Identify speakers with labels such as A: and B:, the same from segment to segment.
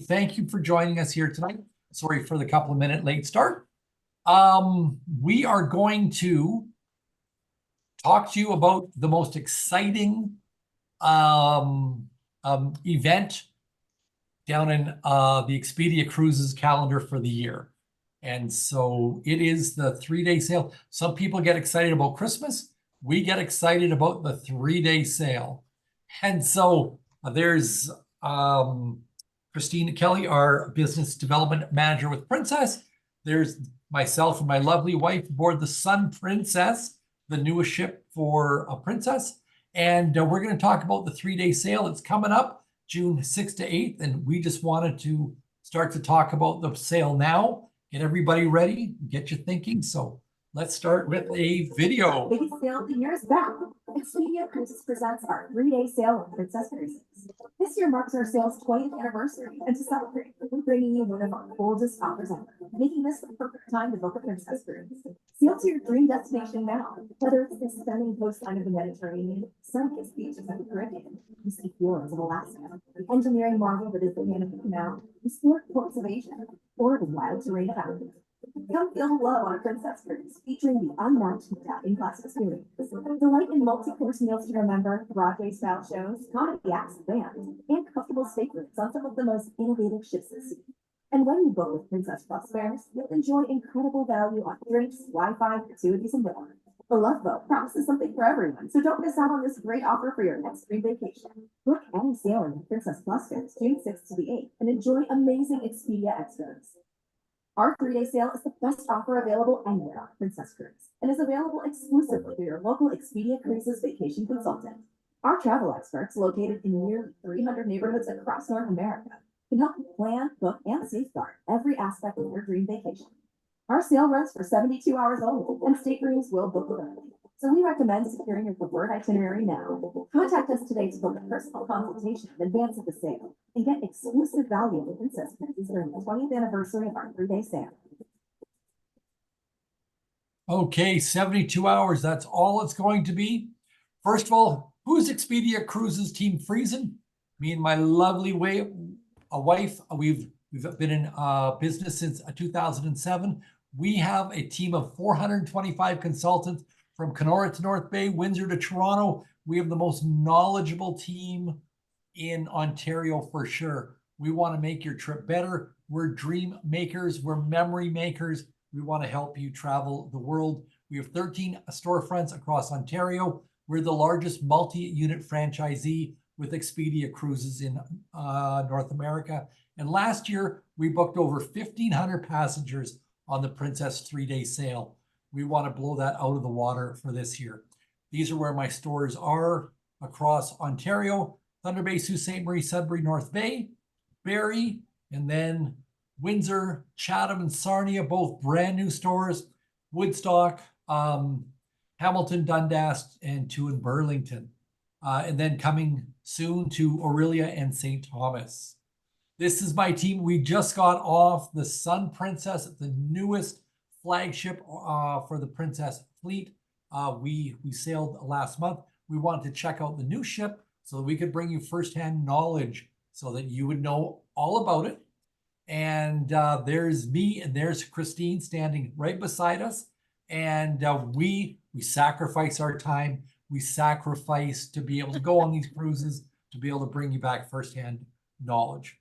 A: thank you for joining us here tonight. Sorry for the couple of minute late start. We are going to talk to you about the most exciting event down in the Expedia Cruises calendar for the year. And so it is the 3-day sale. Some people get excited about Christmas. We get excited about the 3-day sale. And so there's Christine Kelly, our business development manager with Princess. There's myself and my lovely wife aboard the Sun Princess, the newest ship for Princess. And we're going to talk about the 3-day sale. It's coming up June 6th to 8th. And we just wanted to start to talk about the sale now. Get everybody ready, get you thinking. So let's start with a video.
B: Biggest sale of the year is back. Expedia Cruises presents our 3-day sale of Princess Cruises. This year marks our sale's 20th anniversary, and to celebrate, we're bringing you one of our boldest offers ever, making this the perfect time to book a Princess Cruise. Sail to your dream destination now, whether it's the stunning coastline of the Mediterranean, sun-kissed beaches of the Caribbean, misty fjords of Alaska, the engineering marvel that is the Panama Canal, historic ports of Asia, or the wild terrain of Africa. Come feel the love on a Princess Cruise, featuring the unmatched cabin-class experience. Delight in multi-course meals to remember, Broadway-style shows, comedy acts, bands, and comfortable staterooms on some of the most innovative ships at sea. And when you book with Princess Plus fares, you'll enjoy incredible value on drinks, Wi-Fi, gratuities, and more. The Love Boat promises something for everyone, so don't miss out on this great offer for your next dream vacation. Book any sailing with Princess Plus fares June 6th to the 8th and enjoy amazing Expedia extras. Our 3-day sale is the best offer available anywhere on Princess Cruise and is available exclusively through your local Expedia Cruises vacation consultant. Our travel experts, located in nearly 300 neighborhoods across North America, can help you plan, book, and safeguard every aspect of your dream vacation. Our sale runs for 72 hours only, and staterooms will book early. So we recommend securing your preferred itinerary now. Contact us today to book a personal consultation in advance of the sale and get exclusive value with Princess Cruises during the 20th anniversary of our 3-day sale.
A: Okay, 72 hours, that's all it's going to be. First of all, who's Expedia Cruises Team Friesen? Me and my lovely wife, we've been in business since 2007. We have a team of 425 consultants from Kenora to North Bay, Windsor to Toronto. We have the most knowledgeable team in Ontario for sure. We want to make your trip better. We're dream makers. We're memory makers. We want to help you travel the world. We have 13 storefronts across Ontario. We're the largest multi-unit franchisee with Expedia Cruises in North America. And last year, we booked over 1,500 passengers on the Princess 3-day sale. We want to blow that out of the water for this year. These are where my stores are across Ontario: Thunder Bay, Sault Ste. Marie, Sudbury, North Bay, Barrie, and then Windsor, Chatham, and Sarnia, both brand new stores. Woodstock, Hamilton, Dundas, and 2 in Burlington. And then coming soon to Orillia and St. Thomas. This is my team. We just got off the Sun Princess, the newest flagship for the Princess fleet. We sailed last month. We wanted to check out the new ship so that we could bring you firsthand knowledge so that you would know all about it. And there's me and there's Christine standing right beside us. And we sacrifice our time. We sacrifice to be able to go on these cruises, to be able to bring you back firsthand knowledge.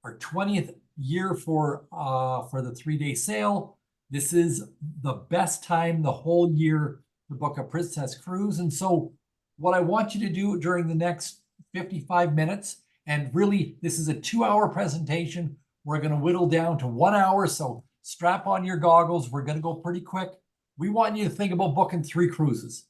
A: Our 20th year for the 3-day sale. This is the best time the whole year to book a Princess Cruise. And so what I want you to do during the next 55 minutes, and really this is a 2-hour presentation. We're going to whittle down to 1 hour. So strap on your goggles. We're going to go pretty quick. We want you to think about booking 3 cruises.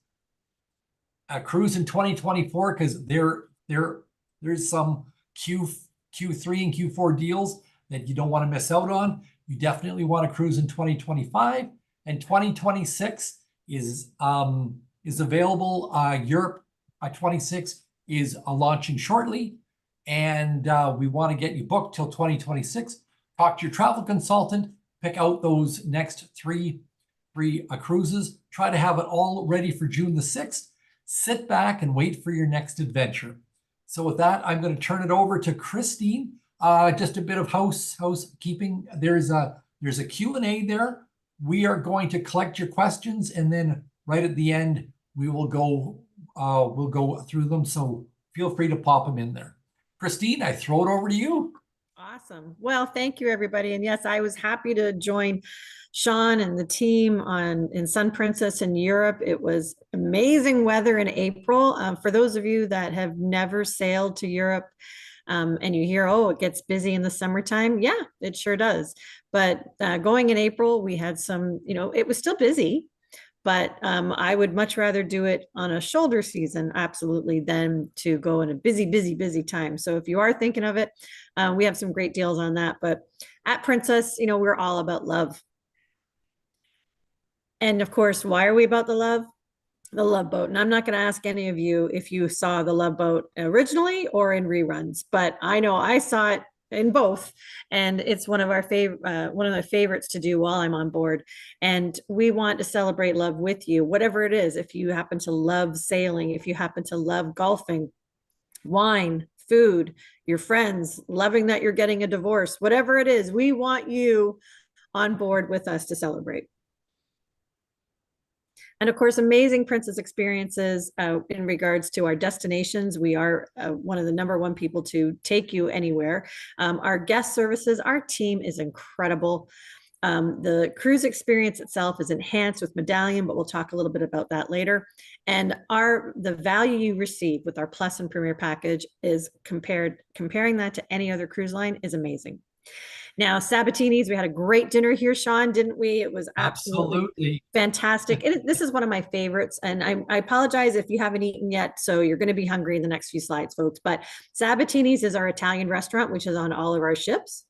A: A cruise in 2024, because there's some Q3 and Q4 deals that you don't want to miss out on. You definitely want to cruise in 2025, and 2026 is available. Europe 26 is launching shortly, and we want to get you booked till 2026. Talk to your travel consultant, pick out those next three cruises. Try to have it all ready for June the 6th. Sit back and wait for your next adventure. So with that, I'm going to turn it over to Christine, just a bit of housekeeping. There's a Q&A there. We are going to collect your questions, and then right at the end, we'll go through them. So feel free to pop them in there. Christine, I throw it over to you.
C: Awesome. Well, thank you, everybody. And yes, I was happy to join Sean and the team in Sun Princess in Europe. It was amazing weather in April. For those of you that have never sailed to Europe, and you hear, oh, it gets busy in the summertime. Yeah, it sure does. But going in April, we had some, it was still busy, but I would much rather do it on a shoulder season, absolutely, than to go in a busy time. So if you are thinking of it, we have some great deals on that. But at Princess, we're all about love. And of course, why are we about the love? The Love Boat. And I'm not going to ask any of you if you saw the Love Boat originally or in reruns, but I know I saw it in both, and it's one of our one of my favorites to do while I'm on board. And we want to celebrate love with you, whatever it is. If you happen to love sailing, if you happen to love golfing, wine, food, your friends, loving that you're getting a divorce, whatever it is, we want you on board with us to celebrate. And of course, amazing Princess experiences in regards to our destinations. We are one of the #1 people to take you anywhere. Our guest services, our team is incredible. The cruise experience itself is enhanced with Medallion, but we'll talk a little bit about that later. And the value you receive with our Plus and Premier package is comparing that to any other cruise line is amazing. Now, Sabatini's, we had a great dinner here, Sean, didn't we? It was absolutely fantastic. This is one of my favorites, and I apologize if you haven't eaten yet, so you're going to be hungry in the next few slides, folks. But Sabatini's is our Italian restaurant, which is on all of our ships.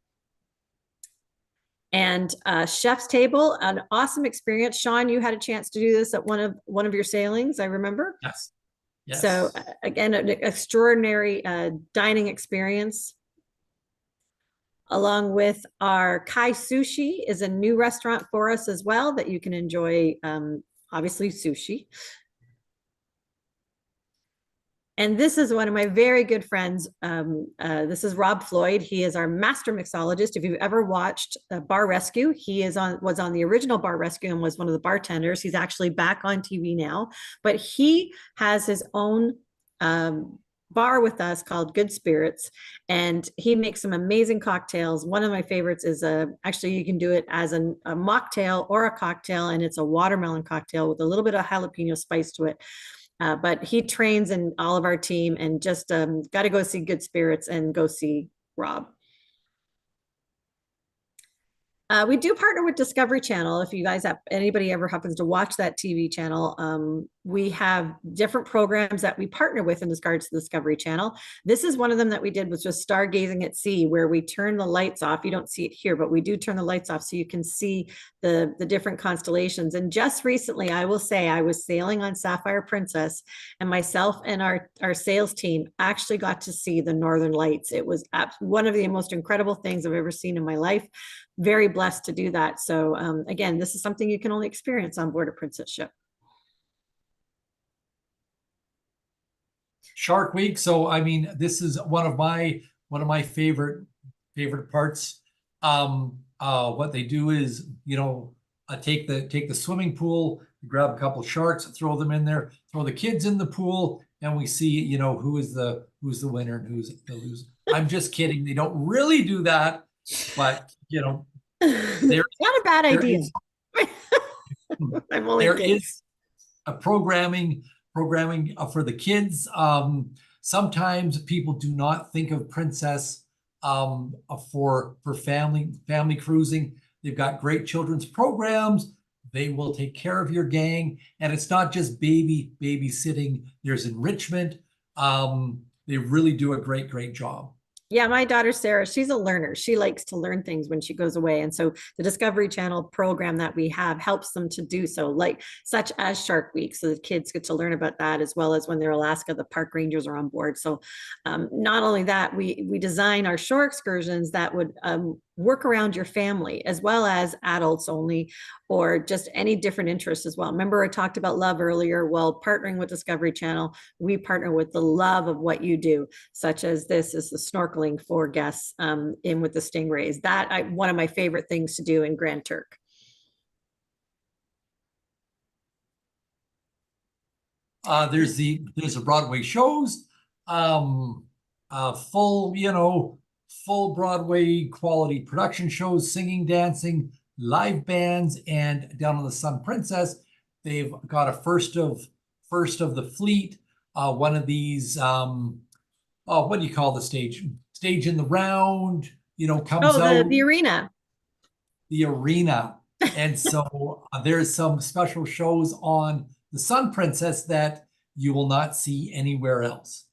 C: And Chef's Table, an awesome experience. Sean, you had a chance to do this at one of your sailings, I remember.
A: Yes. Yes.
C: So again, an extraordinary dining experience. Along with our Kai Sushi is a new restaurant for us as well that you can enjoy, obviously, sushi. And this is one of my very good friends. This is Rob Floyd. He is our master mixologist. If you've ever watched Bar Rescue, he was on the original Bar Rescue and was one of the bartenders. He's actually back on TV now, but he has his own bar with us called Good Spirits, and he makes some amazing cocktails. One of my favorites is actually you can do it as a mocktail or a cocktail, and it's a watermelon cocktail with a little bit of jalapeno spice to it. But he trains in all of our team, and just got to go see Good Spirits and go see Rob. We do partner with Discovery Channel. If you guys anybody ever happens to watch that TV channel, we have different programs that we partner with in regards to Discovery Channel. This is one of them that we did, was just Stargazing at Sea, where we turn the lights off. You don't see it here, but we do turn the lights off so you can see the different constellations. And just recently, I will say, I was sailing on Sapphire Princess, and myself and our sales team actually got to see the Northern Lights. It was one of the most incredible things I've ever seen in my life. Very blessed to do that. So again, this is something you can only experience on board a Princess ship.
A: Shark Week. So I mean, this is one of my favorite parts. What they do is, take the swimming pool, grab a couple of sharks, throw them in there, throw the kids in the pool, and we see, who's the winner and who's the loser. I'm just kidding. They don't really do that. But
C: it's not a bad idea. I'm only kidding.
A: Is a programming for the kids. Sometimes people do not think of Princess for family cruising. They've got great children's programs. They will take care of your gang, and it's not just babysitting. There's enrichment. They really do a great job.
C: Yeah, my daughter, Sarah, she's a learner. She likes to learn things when she goes away. And so the Discovery Channel program that we have helps them to do so, such as Shark Week. So the kids get to learn about that, as well as when they're Alaska, the park rangers are on board. So not only that, we design our shore excursions that would work around your family as well as adults only, or just any different interests as well. Remember, I talked about love earlier. Well, partnering with Discovery Channel, we partner with the love of what you do, such as this is the snorkeling for guests in with the stingrays. One of my favorite things to do in Grand Turk.
A: There's the Broadway shows, full Broadway quality production shows, singing, dancing, live bands, and down on the Sun Princess, they've got a first of the fleet. One of these, what do you call the stage? Stage in the round, comes out.
C: The arena.
A: The arena. And so there's some special shows on the Sun Princess that you will not see anywhere else,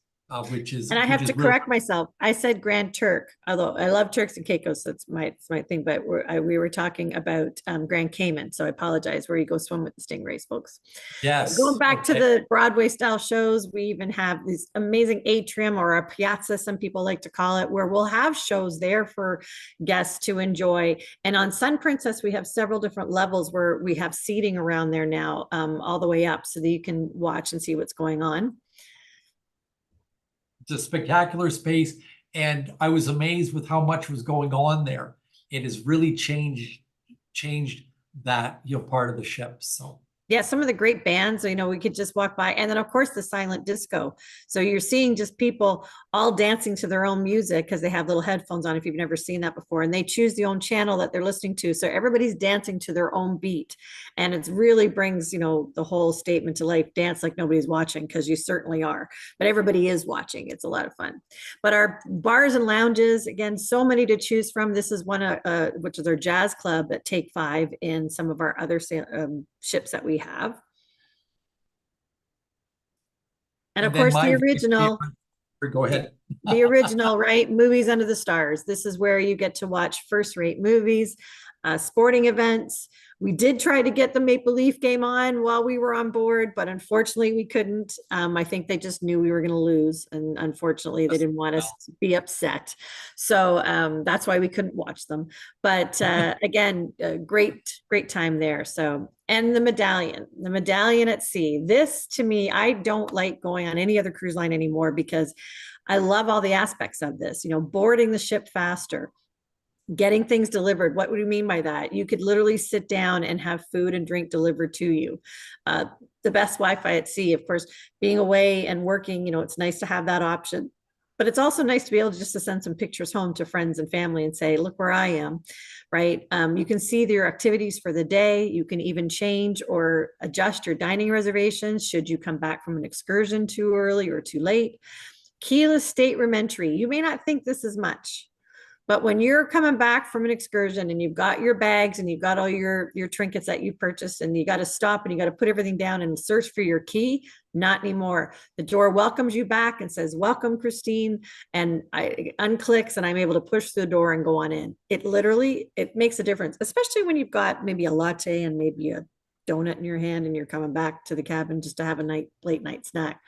A: which is.
C: And I have to correct myself. I said Grand Turk, although I love Turks and Caicos. That's my thing. But we were talking about Grand Cayman, so I apologize. Where you go swim with the stingrays, folks.
A: Yes.
C: Going back to the Broadway style shows, we even have these amazing atrium or a piazza, some people like to call it, where we'll have shows there for guests to enjoy. And on Sun Princess, we have several different levels where we have seating around there now, all the way up, so that you can watch and see what's going on.
A: It's a spectacular space, and I was amazed with how much was going on there. It has really changed that part of the ship. So
C: yeah, some of the great bands, we could just walk by. And then, of course, the silent disco. So you're seeing just people all dancing to their own music because they have little headphones on, if you've never seen that before. And they choose the own channel that they're listening to. So everybody's dancing to their own beat. And it really brings, the whole statement to life: dance like nobody's watching, because you certainly are. But everybody is watching. It's a lot of fun. But our bars and lounges, again, so many to choose from. This is one, which is our jazz club at Take 5 in some of our other ships that we have. And of course, the original.
A: Go ahead.
C: The original, right? Movies Under the Stars. This is where you get to watch first-rate movies, sporting events. We did try to get the Maple Leaf game on while we were on board, but unfortunately we couldn't. I think they just knew we were going to lose, and unfortunately they didn't want us to be upset. So that's why we couldn't watch them. But again, a great time there. So, and the medallion at sea. This, to me, I don't like going on any other cruise line anymore, because I love all the aspects of this, boarding the ship faster, getting things delivered. What do you mean by that? You could literally sit down and have food and drink delivered to you. The best Wi-Fi at sea, of course, being away and working, it's nice to have that option. But it's also nice to be able to just to send some pictures home to friends and family and say, look where I am, right? You can see your activities for the day. You can even change or adjust your dining reservations should you come back from an excursion too early or too late. Keyless stateroom entry. You may not think this is much, but when you're coming back from an excursion and you've got your bags and you've got all your trinkets that you purchased, and you got to stop and you got to put everything down and search for your key, not anymore. The door welcomes you back and says, welcome, Christine. And I unclicks and I'm able to push through the door and go on in. It makes a difference, especially when you've got maybe a latte and maybe a donut in your hand and you're coming back to the cabin just to have a late night snack.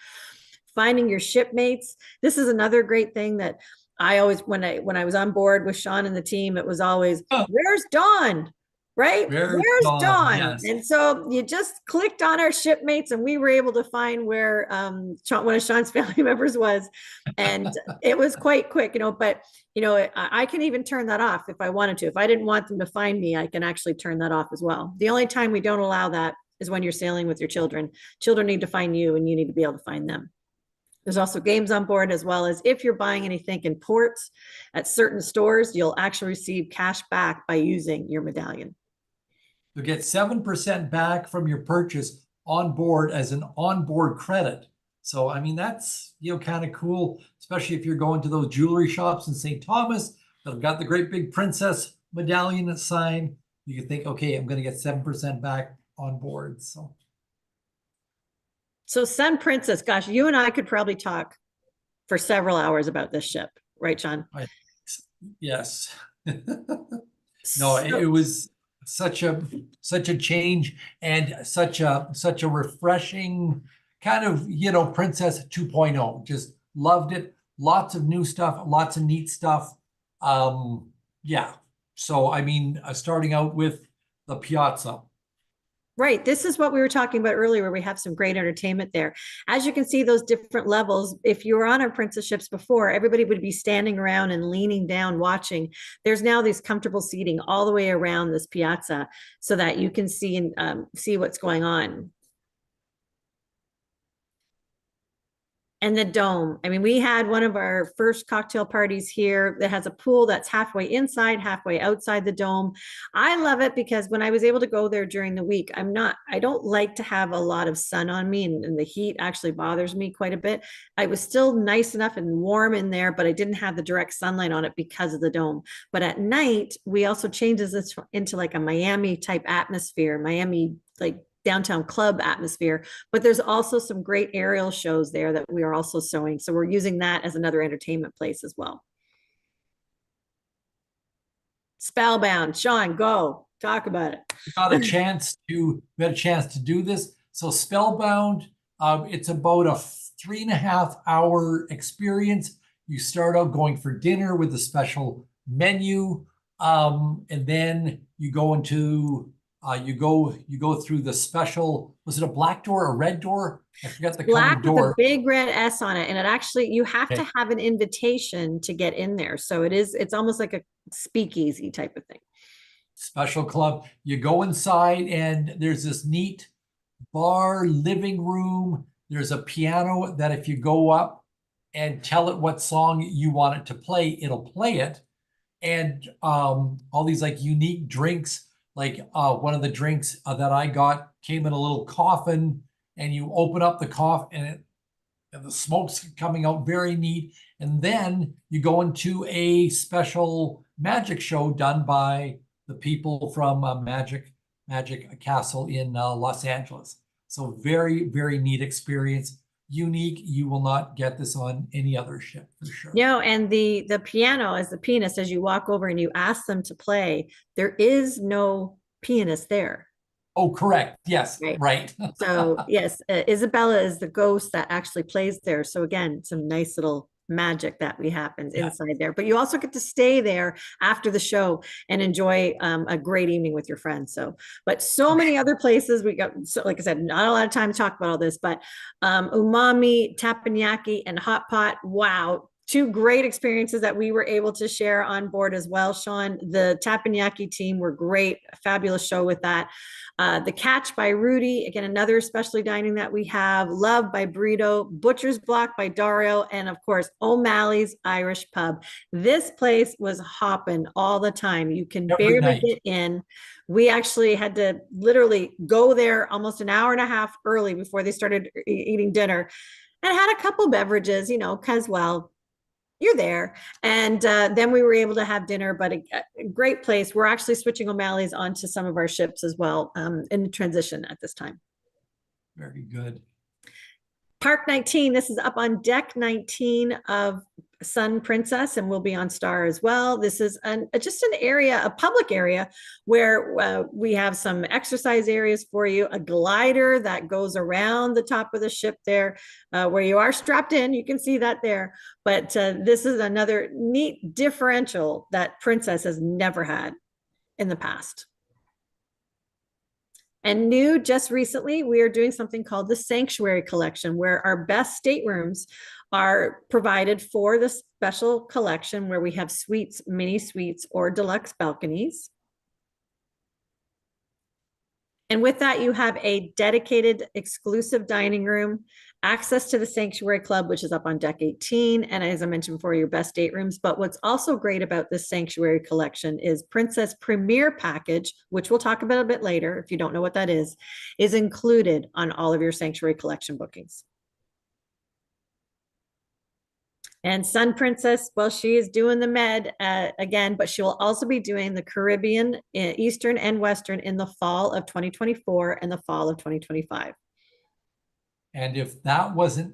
C: Finding your shipmates. This is another great thing that I always, when I was on board with Sean and the team, it was always, where's Dawn? Right? Where's Dawn? Yes. And so you just clicked on our shipmates and we were able to find where one of Sean's family members was. And it was quite quick, but I can even turn that off if I wanted to. If I didn't want them to find me, I can actually turn that off as well. The only time we don't allow that is when you're sailing with your children. Children need to find you and you need to be able to find them. There's also games on board, as well as if you're buying anything in ports at certain stores, you'll actually receive cash back by using your medallion.
A: You'll get 7% back from your purchase on board as an onboard credit. So, I mean, that's, kind of cool, especially if you're going to those jewelry shops in St. Thomas that have got the great big princess medallion sign. You can think, okay, I'm going to get 7% back on board.
C: So Sun Princess, gosh, you and I could probably talk for several hours about this ship, right, Sean?
A: Yes. No, it was such a change and such a refreshing kind of, Princess 2.0. Just loved it. Lots of new stuff, lots of neat stuff. Yeah, So, I mean, starting out with the Piazza.
C: Right. This is what we were talking about earlier, where we have some great entertainment there. As you can see, those different levels, if you were on our princess ships before, everybody would be standing around and leaning down watching. There's now these comfortable seating all the way around this piazza so that you can see and see what's going on. And the dome. I mean, we had one of our first cocktail parties here that has a pool that's halfway inside, halfway outside the dome. I love it because when I was able to go there during the week, I don't like to have a lot of sun on me, and the heat actually bothers me quite a bit. I was still nice enough and warm in there, but I didn't have the direct sunlight on it because of the dome. But at night, we also changes this into like a Miami type atmosphere, Miami like downtown club atmosphere, but there's also some great aerial shows there that we are also showing. So we're using that as another entertainment place as well. Spellbound, Sean, go talk about it.
A: We had a chance to do this. So Spellbound, it's about a 3.5 hour experience. You start out going for dinner with a special menu, and then you go into you go through the special, was it a black door, a red door? I forget the
C: Black
A: color
C: with a
A: door.
C: big red S on it. And it actually, you have to
A: Okay.
C: have an invitation to get in there. So it's almost like a speakeasy type of thing.
A: Special club. You go inside and there's this neat bar, living room. There's a piano that if you go up and tell it what song you want it to play, it'll play it. And all these like unique drinks, like one of the drinks that I got came in a little coffin, and you open up the coffin and the smoke's coming out, very neat. And then you go into a special magic show done by the people from Magic Castle in Los Angeles. So very, very neat experience. Unique. You will not get this on any other ship for sure.
C: No, and the piano as the pianist, as you walk over and you ask them to play, there is no pianist there.
A: Oh, correct. Yes, right.
C: So yes, Isabella is the ghost that actually plays there. So again, some nice little magic that we happens inside there. But you also get to stay there after the show and enjoy a great evening with your friends. So, but so many other places we got. So, like I said, not a lot of time to talk about all this, but umami, teppanyaki, and hot pot. Wow. Two great experiences that we were able to share on board as well, Sean. The teppanyaki team were great, fabulous show with that. The Catch by Rudy, again, another specialty dining that we have. Love by Brito, Butcher's Block by Dario, and of course, O'Malley's Irish Pub. This place was hopping all the time. You can
A: Every
C: barely
A: night.
C: get in. We actually had to literally go there almost an hour and a half early before they started eating dinner, and had a couple beverages, because, well, you're there. And then we were able to have dinner, but a great place. We're actually switching O'Malley's onto some of our ships as well in transition at this time.
A: Very good.
C: Park 19, this is up on deck 19 of Sun Princess, and we'll be on Star as well. This is just an area, a public area, where we have some exercise areas for you, a glider that goes around the top of the ship there, where you are strapped in. You can see that there. But this is another neat differential that Princess has never had in the past. And new just recently, we are doing something called the Sanctuary Collection, where our best staterooms are provided for the special collection, where we have suites, mini suites, or deluxe balconies. And with that, you have a dedicated exclusive dining room, access to the Sanctuary Club, which is up on deck 18. And as I mentioned before, your best staterooms. But what's also great about this Sanctuary Collection is Princess Premier Package, which we'll talk about a bit later, if you don't know what that is included on all of your Sanctuary Collection bookings. And Sun Princess, well, she is doing the Med again, but she will also be doing the Caribbean, Eastern and Western in the fall of 2024 and the fall of 2025.
A: And if that wasn't,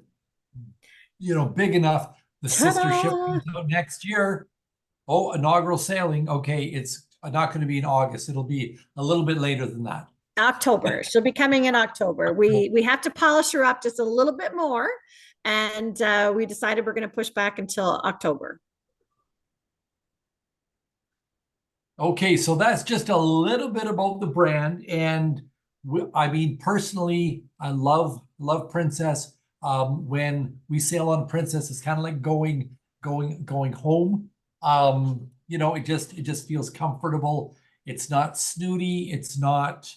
A: big enough, the sister ship comes out next year. Oh, inaugural sailing. Okay, it's not going to be in August. It'll be a little bit later than that.
C: October. She'll be coming in October. We have to polish her up just a little bit more. And we decided we're going to push back until October.
A: Okay, so that's just a little bit about the brand, and I mean, personally, I love Princess. When we sail on Princess, it's kind of like going home. You know, it just feels comfortable. It's not snooty. It's not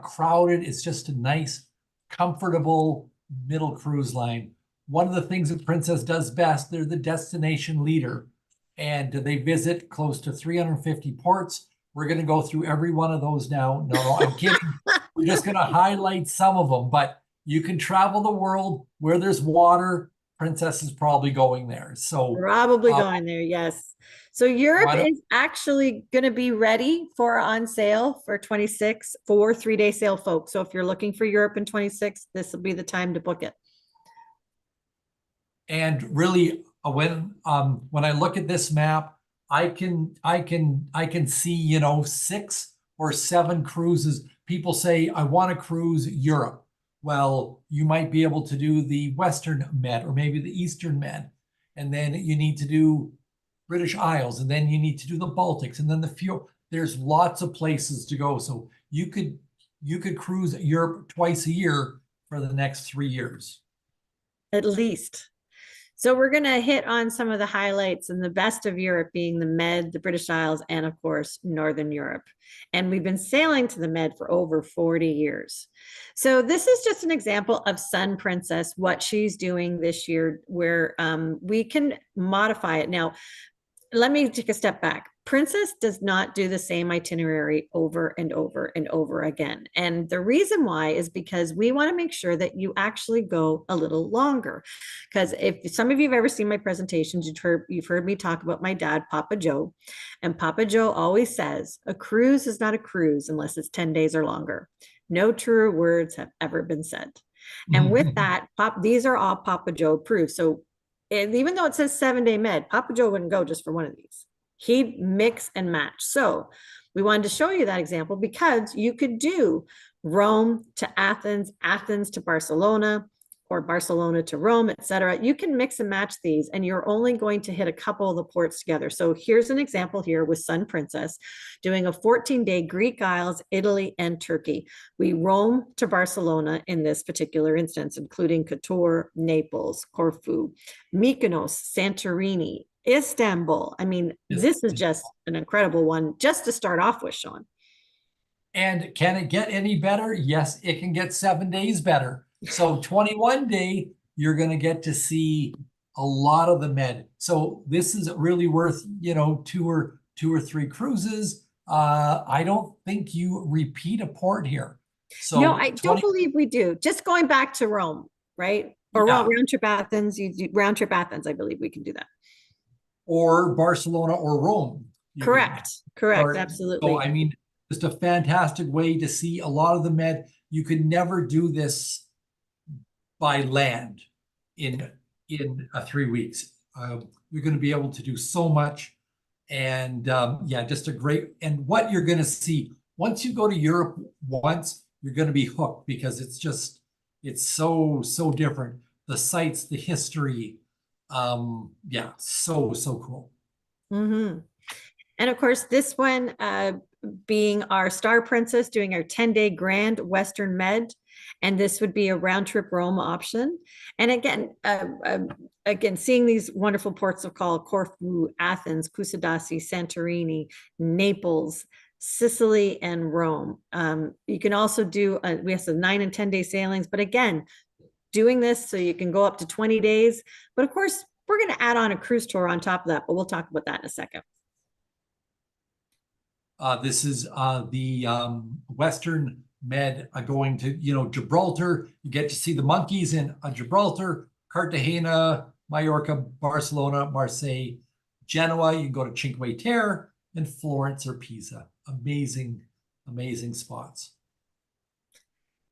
A: crowded. It's just a nice, comfortable middle cruise line. One of the things that Princess does best, they're the destination leader, and they visit close to 350 ports. We're going to go through every one of those now. No, I'm kidding. We're just going to highlight some of them, but you can travel the world where there's water. Princess is probably going there. So
C: Probably
A: uh,
C: going there, yes. So Europe
A: why don't,
C: is actually going to be ready for on sale for 26 for 3-day sale, folks. So if you're looking for Europe in 26, this will be the time to book it.
A: and really, when I look at this map, I can see, 6 or 7 cruises. People say I want to cruise Europe. Well, you might be able to do the Western Med or maybe the Eastern Med, and then you need to do British Isles, and then you need to do the Baltics, and then the few. There's lots of places to go, so you could cruise Europe twice a year for the next 3 years.
C: At least. So we're going to hit on some of the highlights, and the best of Europe being the Med, the British Isles, and of course, Northern Europe. And we've been sailing to the Med for over 40 years. So this is just an example of Sun Princess, what she's doing this year, where we can modify it. Now, let me take a step back. Princess does not do the same itinerary over and over and over again. And the reason why is because we want to make sure that you actually go a little longer. Because if some of you have ever seen my presentations, you've heard me talk about my dad, Papa Joe. And Papa Joe always says, a cruise is not a cruise unless it's 10 days or longer. No truer words have ever been said. And with that, these are all Papa Joe approved. So and even though it says 7-day med, Papa Joe wouldn't go just for one of these. He'd mix and match. So we wanted to show you that example because you could do Rome to Athens, Athens to Barcelona, or Barcelona to Rome, etc. You can mix and match these, and you're only going to hit a couple of the ports together. So here's an example here with Sun Princess doing a 14-day Greek Isles, Italy, and Turkey. We Rome to Barcelona in this particular instance, including Kotor, Naples, Corfu, Mykonos, Santorini, Istanbul. I mean, this is just an incredible one just to start off with, Sean.
A: And can it get any better? Yes, it can get 7 days better. So 21 day, you're going to get to see a lot of the Med. So this is really worth, 2 or 3 cruises. I don't think you repeat a port here. So
C: no, I don't believe we do. Just going back to Rome, right? Or
A: Yeah.
C: round trip Athens, round trip Athens, I believe we can do that.
A: Or Barcelona or Rome.
C: Correct, absolutely.
A: So I mean, just a fantastic way to see a lot of the Med. You could never do this by land in 3 weeks. You're going to be able to do so much, and yeah, just a great. And what you're going to see once you go to Europe once, you're going to be hooked because it's so different. The sights, the history, yeah, so cool.
C: Mm-hmm. And of course, this one being our Star Princess, doing our 10-day Grand Western Med. And this would be a round trip Rome option. And again, seeing these wonderful ports of call, Corfu, Athens, Kusadasi, Santorini, Naples, Sicily, and Rome. You can also do, we have some 9 and 10-day sailings, but again, doing this so you can go up to 20 days. But of course, we're going to add on a cruise tour on top of that, but we'll talk about that in a second.
A: This is the Western Med going to, Gibraltar. You get to see the monkeys in Gibraltar, Cartagena, Mallorca, Barcelona, Marseille, Genoa. You can go to Cinque Terre and Florence or Pisa. Amazing, amazing spots.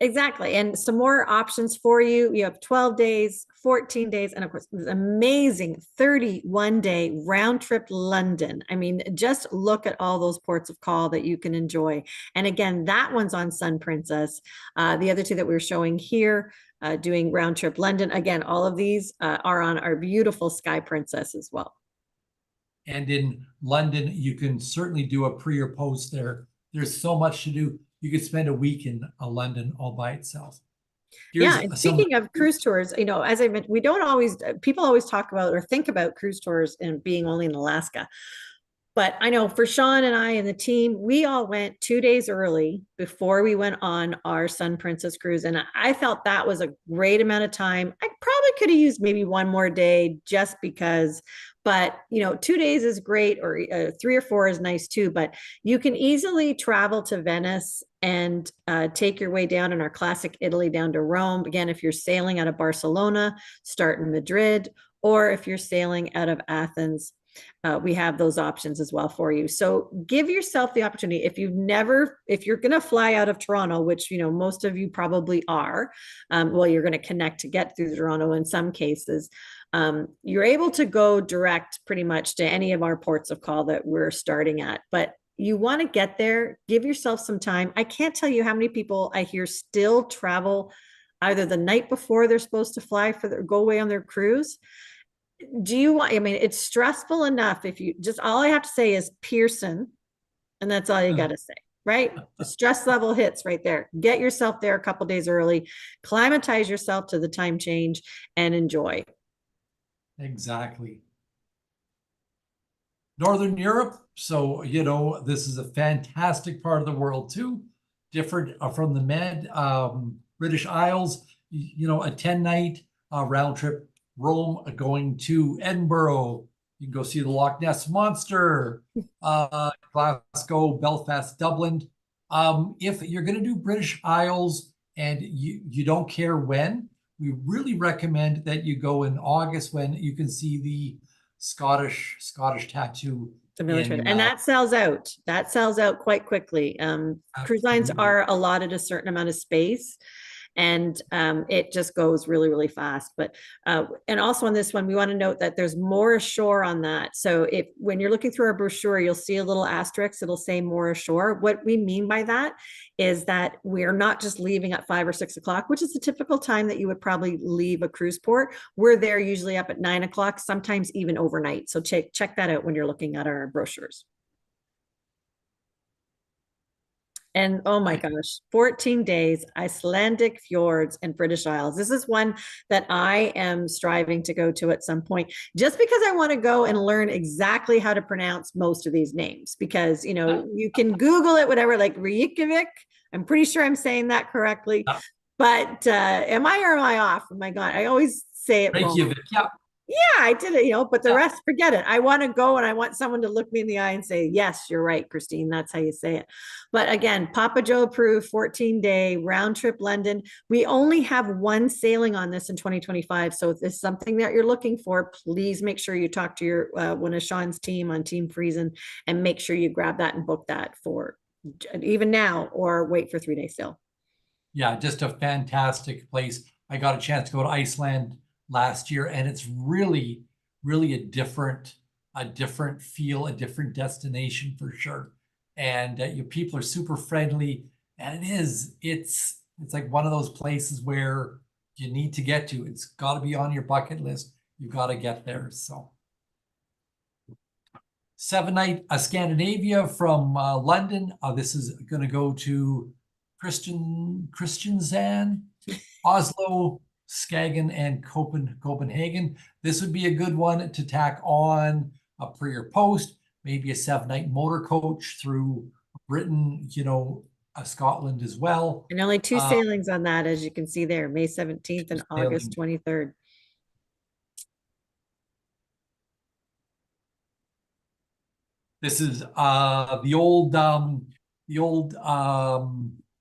C: Exactly. And some more options for you. You have 12 days, 14 days, and of course, this amazing 31-day round trip London. I mean, just look at all those ports of call that you can enjoy. And again, that one's on Sun Princess. The other two that we're showing here, doing round trip London. Again, all of these are on our beautiful Sky Princess as well.
A: And in London, you can certainly do a pre or post there. There's so much to do. You could spend a week in London all by itself.
C: Yeah, and speaking of cruise tours, you know, as I mentioned, we don't always, people always talk about or think about cruise tours and being only in Alaska. But I know for Sean and I and the team, we all went 2 days early before we went on our Sun Princess cruise. And I felt that was a great amount of time. I probably could have used maybe one more day just because, but you know, 2 days is great, or 3 or 4 is nice too. But you can easily travel to Venice and take your way down in our classic Italy down to Rome. Again, if you're sailing out of Barcelona, start in Madrid, or if you're sailing out of Athens, we have those options as well for you. So give yourself the opportunity. If you're going to fly out of Toronto, which, you know, most of you probably are, well, you're going to connect to get through Toronto in some cases. You're able to go direct pretty much to any of our ports of call that we're starting at, but you want to get there, give yourself some time. I can't tell you how many people I hear still travel either the night before they're supposed to fly go away on their cruise. Do you want, I mean, it's stressful enough if you just, all I have to say is Pearson, and that's all you got to say, right? The stress level hits right there. Get yourself there a couple days early, climatize yourself to the time change, and enjoy.
A: Exactly. Northern Europe. So, you know, this is a fantastic part of the world too. Different from the Med, British Isles, you know, a 10-night round trip. Rome, going to Edinburgh. You can go see the Loch Ness Monster, Glasgow, Belfast, Dublin. If you're going to do British Isles and you don't care when, we really recommend that you go in August when you can see the Scottish tattoo.
C: And that sells out. That sells out quite quickly. Cruise lines are allotted a certain amount of space, and it just goes really, really fast. But and also on this one, we want to note that there's more ashore on that. So when you're looking through our brochure, you'll see a little asterisk. It'll say more ashore. What we mean by that is that we're not just leaving at 5 or 6 o'clock, which is the typical time that you would probably leave a cruise port. We're there usually up at 9 o'clock, sometimes even overnight. So check that out when you're looking at our brochures. And oh my gosh, 14 days, Icelandic fjords and British Isles. This is one that I am striving to go to at some point, just because I want to go and learn exactly how to pronounce most of these names, because, you know, you can Google it, whatever, like Reykjavik. I'm pretty sure I'm saying that correctly, but am I or am I off? Oh my God, I always say it wrong.
A: Reykjavik, yeah.
C: Yeah, I did it, you know, but the rest, forget it. I want to go and I want someone to look me in the eye and say, yes, you're right, Christine. That's how you say it. But again, Papa Joe approved 14-day round trip London. We only have one sailing on this in 2025. So if this is something that you're looking for, please make sure you talk to your one of Sean's team on Team Friesen and make sure you grab that and book that for even now or wait for 3-day sail.
A: Yeah, just a fantastic place. I got a chance to go to Iceland last year, and it's really, really a different feel, a different destination for sure. And your people are super friendly, and it's like one of those places where you need to get to. It's got to be on your bucket list. You got to get there. So 7-night Scandinavia from London. This is going to go to Kristiansand, Oslo, Skagen, and Copenhagen. This would be a good one to tack on a pre or post, maybe a 7-night motor coach through Britain, you know, Scotland as well.
C: And only 2 sailings on that, as you can see there, May 17th and August 23rd.
A: This is the old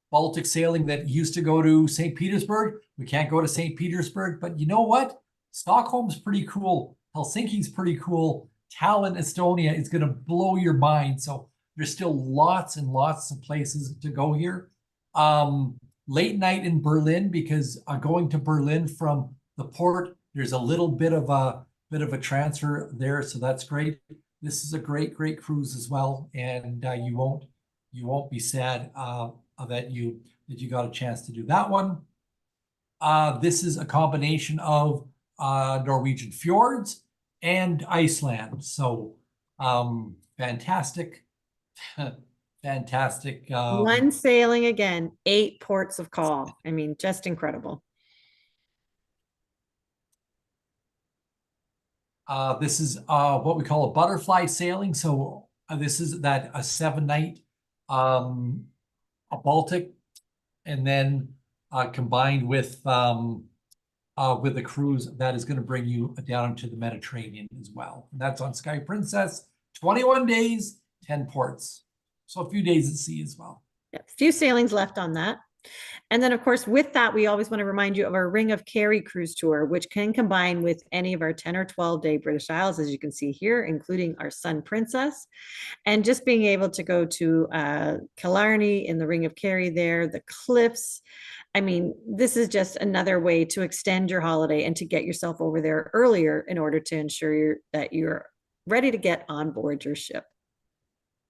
A: Baltic sailing that used to go to St. Petersburg. We can't go to St. Petersburg, but you know what? Stockholm's pretty cool. Helsinki's pretty cool. Tallinn, Estonia is going to blow your mind. So there's still lots and lots of places to go here. Late night in Berlin, because going to Berlin from the port, there's a little bit of a transfer there, so that's great. This is a great cruise as well, and you won't be sad that you got a chance to do that one. This is a combination of Norwegian fjords and Iceland. So Fantastic, fantastic.
C: One sailing again, 8 ports of call. I mean, just incredible.
A: This is what we call a butterfly sailing. So this is that a 7-night a Baltic, and then combined with a cruise that is going to bring you down to the Mediterranean as well. And that's on Sky Princess, 21 days, 10 ports. So a few days at sea as well.
C: Yeah, a few sailings left on that. And then, of course, with that, we always want to remind you of our Ring of Kerry cruise tour, which can combine with any of our 10 or 12-day British Isles, as you can see here, including our Sun Princess. And just being able to go to Killarney in the Ring of Kerry there, the cliffs. I mean, this is just another way to extend your holiday and to get yourself over there earlier in order to ensure that you're ready to get on board your ship.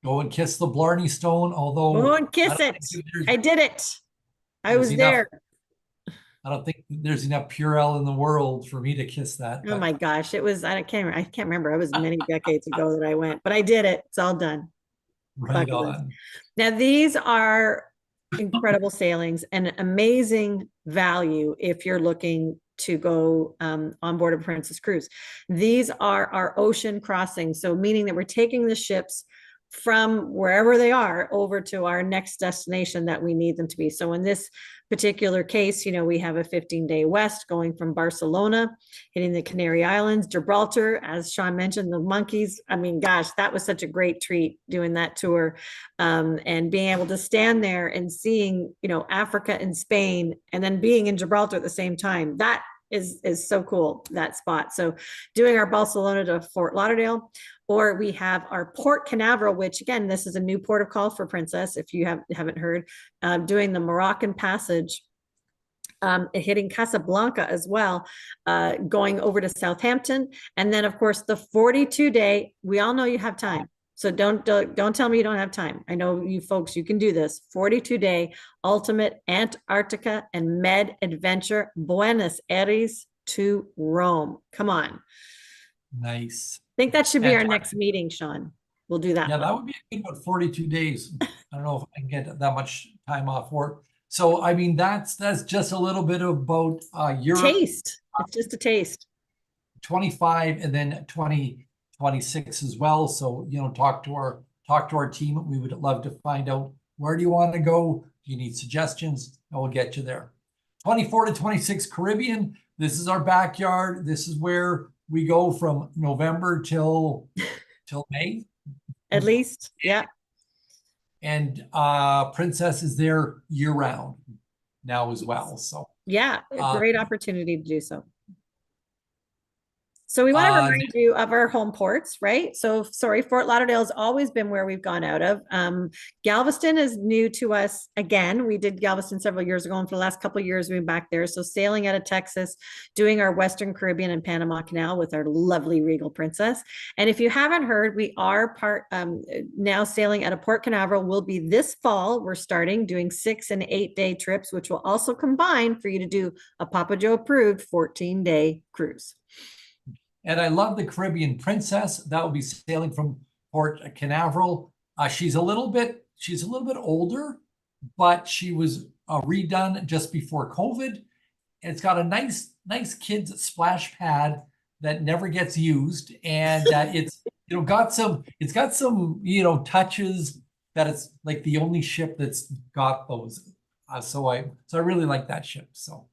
A: Go and kiss the Blarney Stone, although
C: Go and kiss it. I did it. I was there.
A: I don't think there's enough Purell in the world for me to kiss that.
C: Oh my gosh, it was, I can't remember. It was many decades ago that I went, but I did it. It's all done.
A: Right on.
C: Now, these are incredible sailings and amazing value if you're looking to go on board a Princess Cruise. These are our ocean crossings. So meaning that we're taking the ships from wherever they are over to our next destination that we need them to be. So in this particular case, you know, we have a 15-day west going from Barcelona, hitting the Canary Islands, Gibraltar, as Sean mentioned, the monkeys. I mean, gosh, that was such a great treat doing that tour, and being able to stand there and seeing, you know, Africa and Spain, and then being in Gibraltar at the same time. That is so cool, that spot. So doing our Barcelona to Fort Lauderdale, or we have our Port Canaveral, which again, this is a new port of call for Princess, if you haven't heard, doing the Moroccan Passage, hitting Casablanca as well, going over to Southampton. And then of course the 42-day, we all know you have time. So don't tell me you don't have time. I know you folks, you can do this. 42-day ultimate Antarctica and Med adventure, Buenos Aires to Rome. Come on.
A: Nice.
C: I think that should be our next meeting, Sean. We'll do that.
A: Yeah, that would be a good one, 42 days. I don't know if I can get that much time off work. So, I mean, that's just a little bit about Europe.
C: Taste. It's just a taste.
A: 25 and then 2026 as well. So, you know, talk to our team. We would love to find out, where do you want to go? Do you need suggestions? And we'll get you there. 24 to 26 Caribbean. This is our backyard. This is where we go from November till May.
C: At least, yeah.
A: And Princess is there year round now as well. So
C: yeah, a great opportunity to do so. So we want to remind you of our home ports, right? So sorry, Fort Lauderdale has always been where we've gone out of. Galveston is new to us again. We did Galveston several years ago, and for the last couple of years we've been back there. So sailing out of Texas, doing our Western Caribbean and Panama Canal with our lovely Regal Princess. And if you haven't heard, we are now sailing at a Port Canaveral. Will be this fall. We're starting doing 6- and 8-day trips, which will also combine for you to do a Papa Joe approved 14-day cruise.
A: And I love the Caribbean Princess. That will be sailing from Port Canaveral. She's a little bit older, but she was redone just before COVID. It's got a nice kids splash pad that never gets used, and it's got some touches that it's like the only ship that's got those. So I really like that ship. So.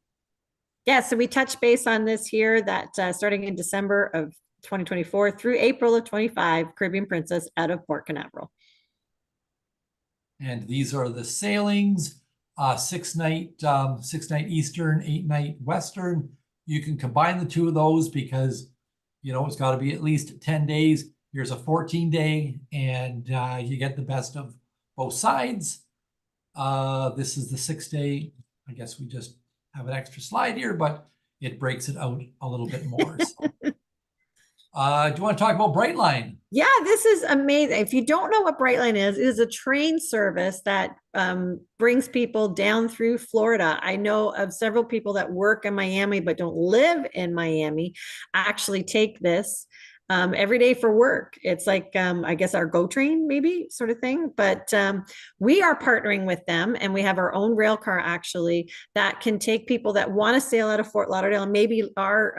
C: Yeah, so we touched base on this here that starting in December of 2024 through April of 25, Caribbean Princess out of Port Canaveral.
A: And these are the sailings, 6-night Eastern, 8-night Western. You can combine the two of those because, it's got to be at least 10 days. Here's a 14-day, and you get the best of both sides. This is the 6-day. I guess we just have an extra slide here, but it breaks it out a little bit more. So. Do you want to talk about Brightline?
C: Yeah, this is amazing. If you don't know what Brightline is, it is a train service that brings people down through Florida. I know of several people that work in Miami but don't live in Miami actually take this. every day for work. It's like, I guess our GO train maybe sort of thing, but we are partnering with them, and we have our own rail car actually that can take people that want to sail out of Fort Lauderdale and maybe are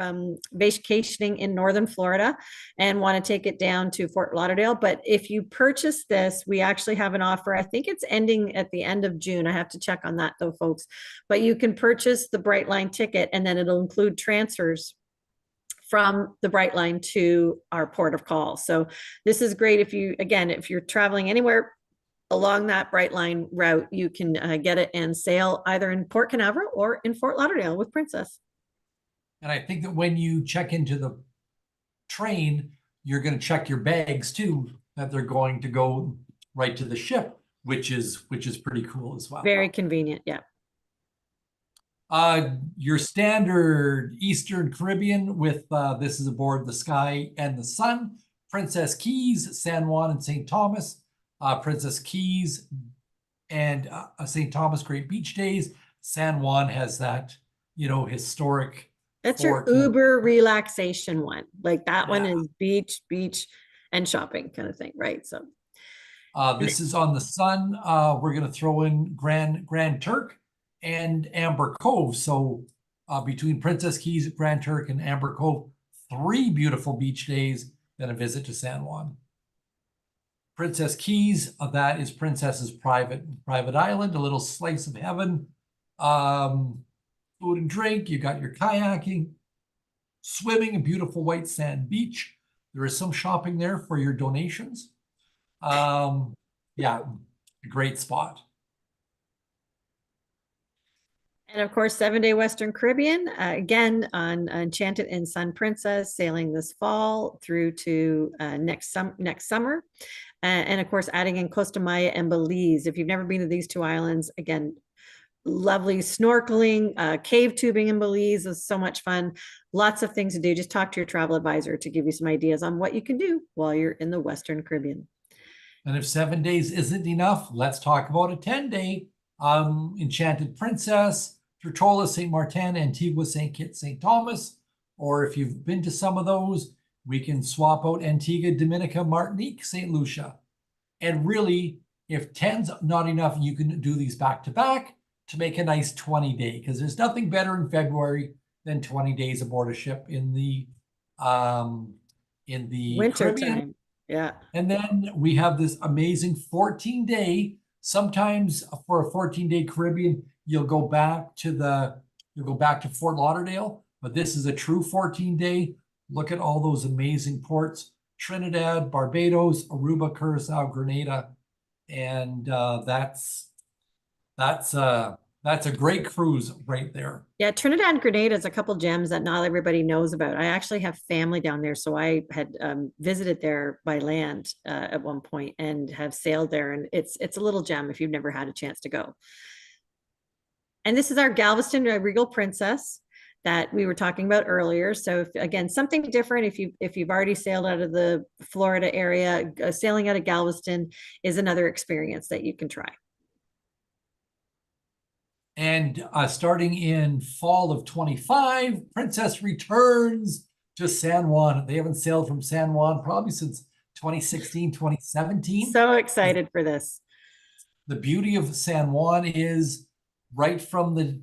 C: vacationing in Northern Florida and want to take it down to Fort Lauderdale. But if you purchase this, we actually have an offer. I think it's ending at the end of June. I have to check on that though, folks. But you can purchase the Brightline ticket, and then it'll include transfers from the Brightline to our port of call. So this is great if you, again, if you're traveling anywhere along that Brightline route, you can get it and sail either in Port Canaveral or in Fort Lauderdale with Princess.
A: And I think that when you check into the train, you're going to check your bags too, that they're going to go right to the ship, which is pretty cool as well.
C: Very convenient. Yeah.
A: Your standard Eastern Caribbean with this is aboard the Sky and the Sun, Princess Keys, San Juan, and St. Thomas. Princess Keys and St. Thomas, great beach days. San Juan has that, historic.
C: That's your
A: fort.
C: Uber relaxation one. Like that one
A: Yeah.
C: is beach, and shopping kind of thing, right? So
A: This is on the Sun. We're going to throw in Grand Turk and Amber Cove. So between Princess Keys, Grand Turk, and Amber Cove, 3 beautiful beach days, then a visit to San Juan. Princess Keys, that is Princess's private island, a little slice of heaven. Food and drink, you got your kayaking, swimming, a beautiful white sand beach. There is some shopping there for your donations. Yeah, a great spot.
C: and of course, 7-day Western Caribbean, again on Enchanted and Sun Princess, sailing this fall through to next summer. And of course, adding in Costa Maya and Belize. If you've never been to these 2 islands, again, lovely snorkeling, cave tubing in Belize is so much fun. Lots of things to do. Just talk to your travel advisor to give you some ideas on what you can do while you're in the Western Caribbean.
A: And if 7 days isn't enough, let's talk about a 10-day. Enchanted Princess, Tortola, St. Martin, Antigua, St. Kitts, St. Thomas. Or if you've been to some of those, we can swap out Antigua, Dominica, Martinique, St. Lucia. And really, if 10's not enough, you can do these back to back to make a nice 20-day, because there's nothing better in February than 20 days aboard a ship in the
C: Winter
A: Caribbean.
C: time. Yeah.
A: And then we have this amazing 14-day. Sometimes for a 14-day Caribbean, you'll go back to Fort Lauderdale, but this is a true 14-day. Look at all those amazing ports: Trinidad, Barbados, Aruba, Curacao, Grenada, and that's a great cruise right there.
C: Yeah, Trinidad and Grenada is a couple gems that not everybody knows about. I actually have family down there, so I had visited there by land at one point and have sailed there, and it's a little gem if you've never had a chance to go. And this is our Galveston Regal Princess that we were talking about earlier. So again, something different. If you've already sailed out of the Florida area, sailing out of Galveston is another experience that you can try.
A: And starting in fall of 25, Princess returns to San Juan. They haven't sailed from San Juan probably since 2016, 2017.
C: So excited for this.
A: The beauty of San Juan is right from the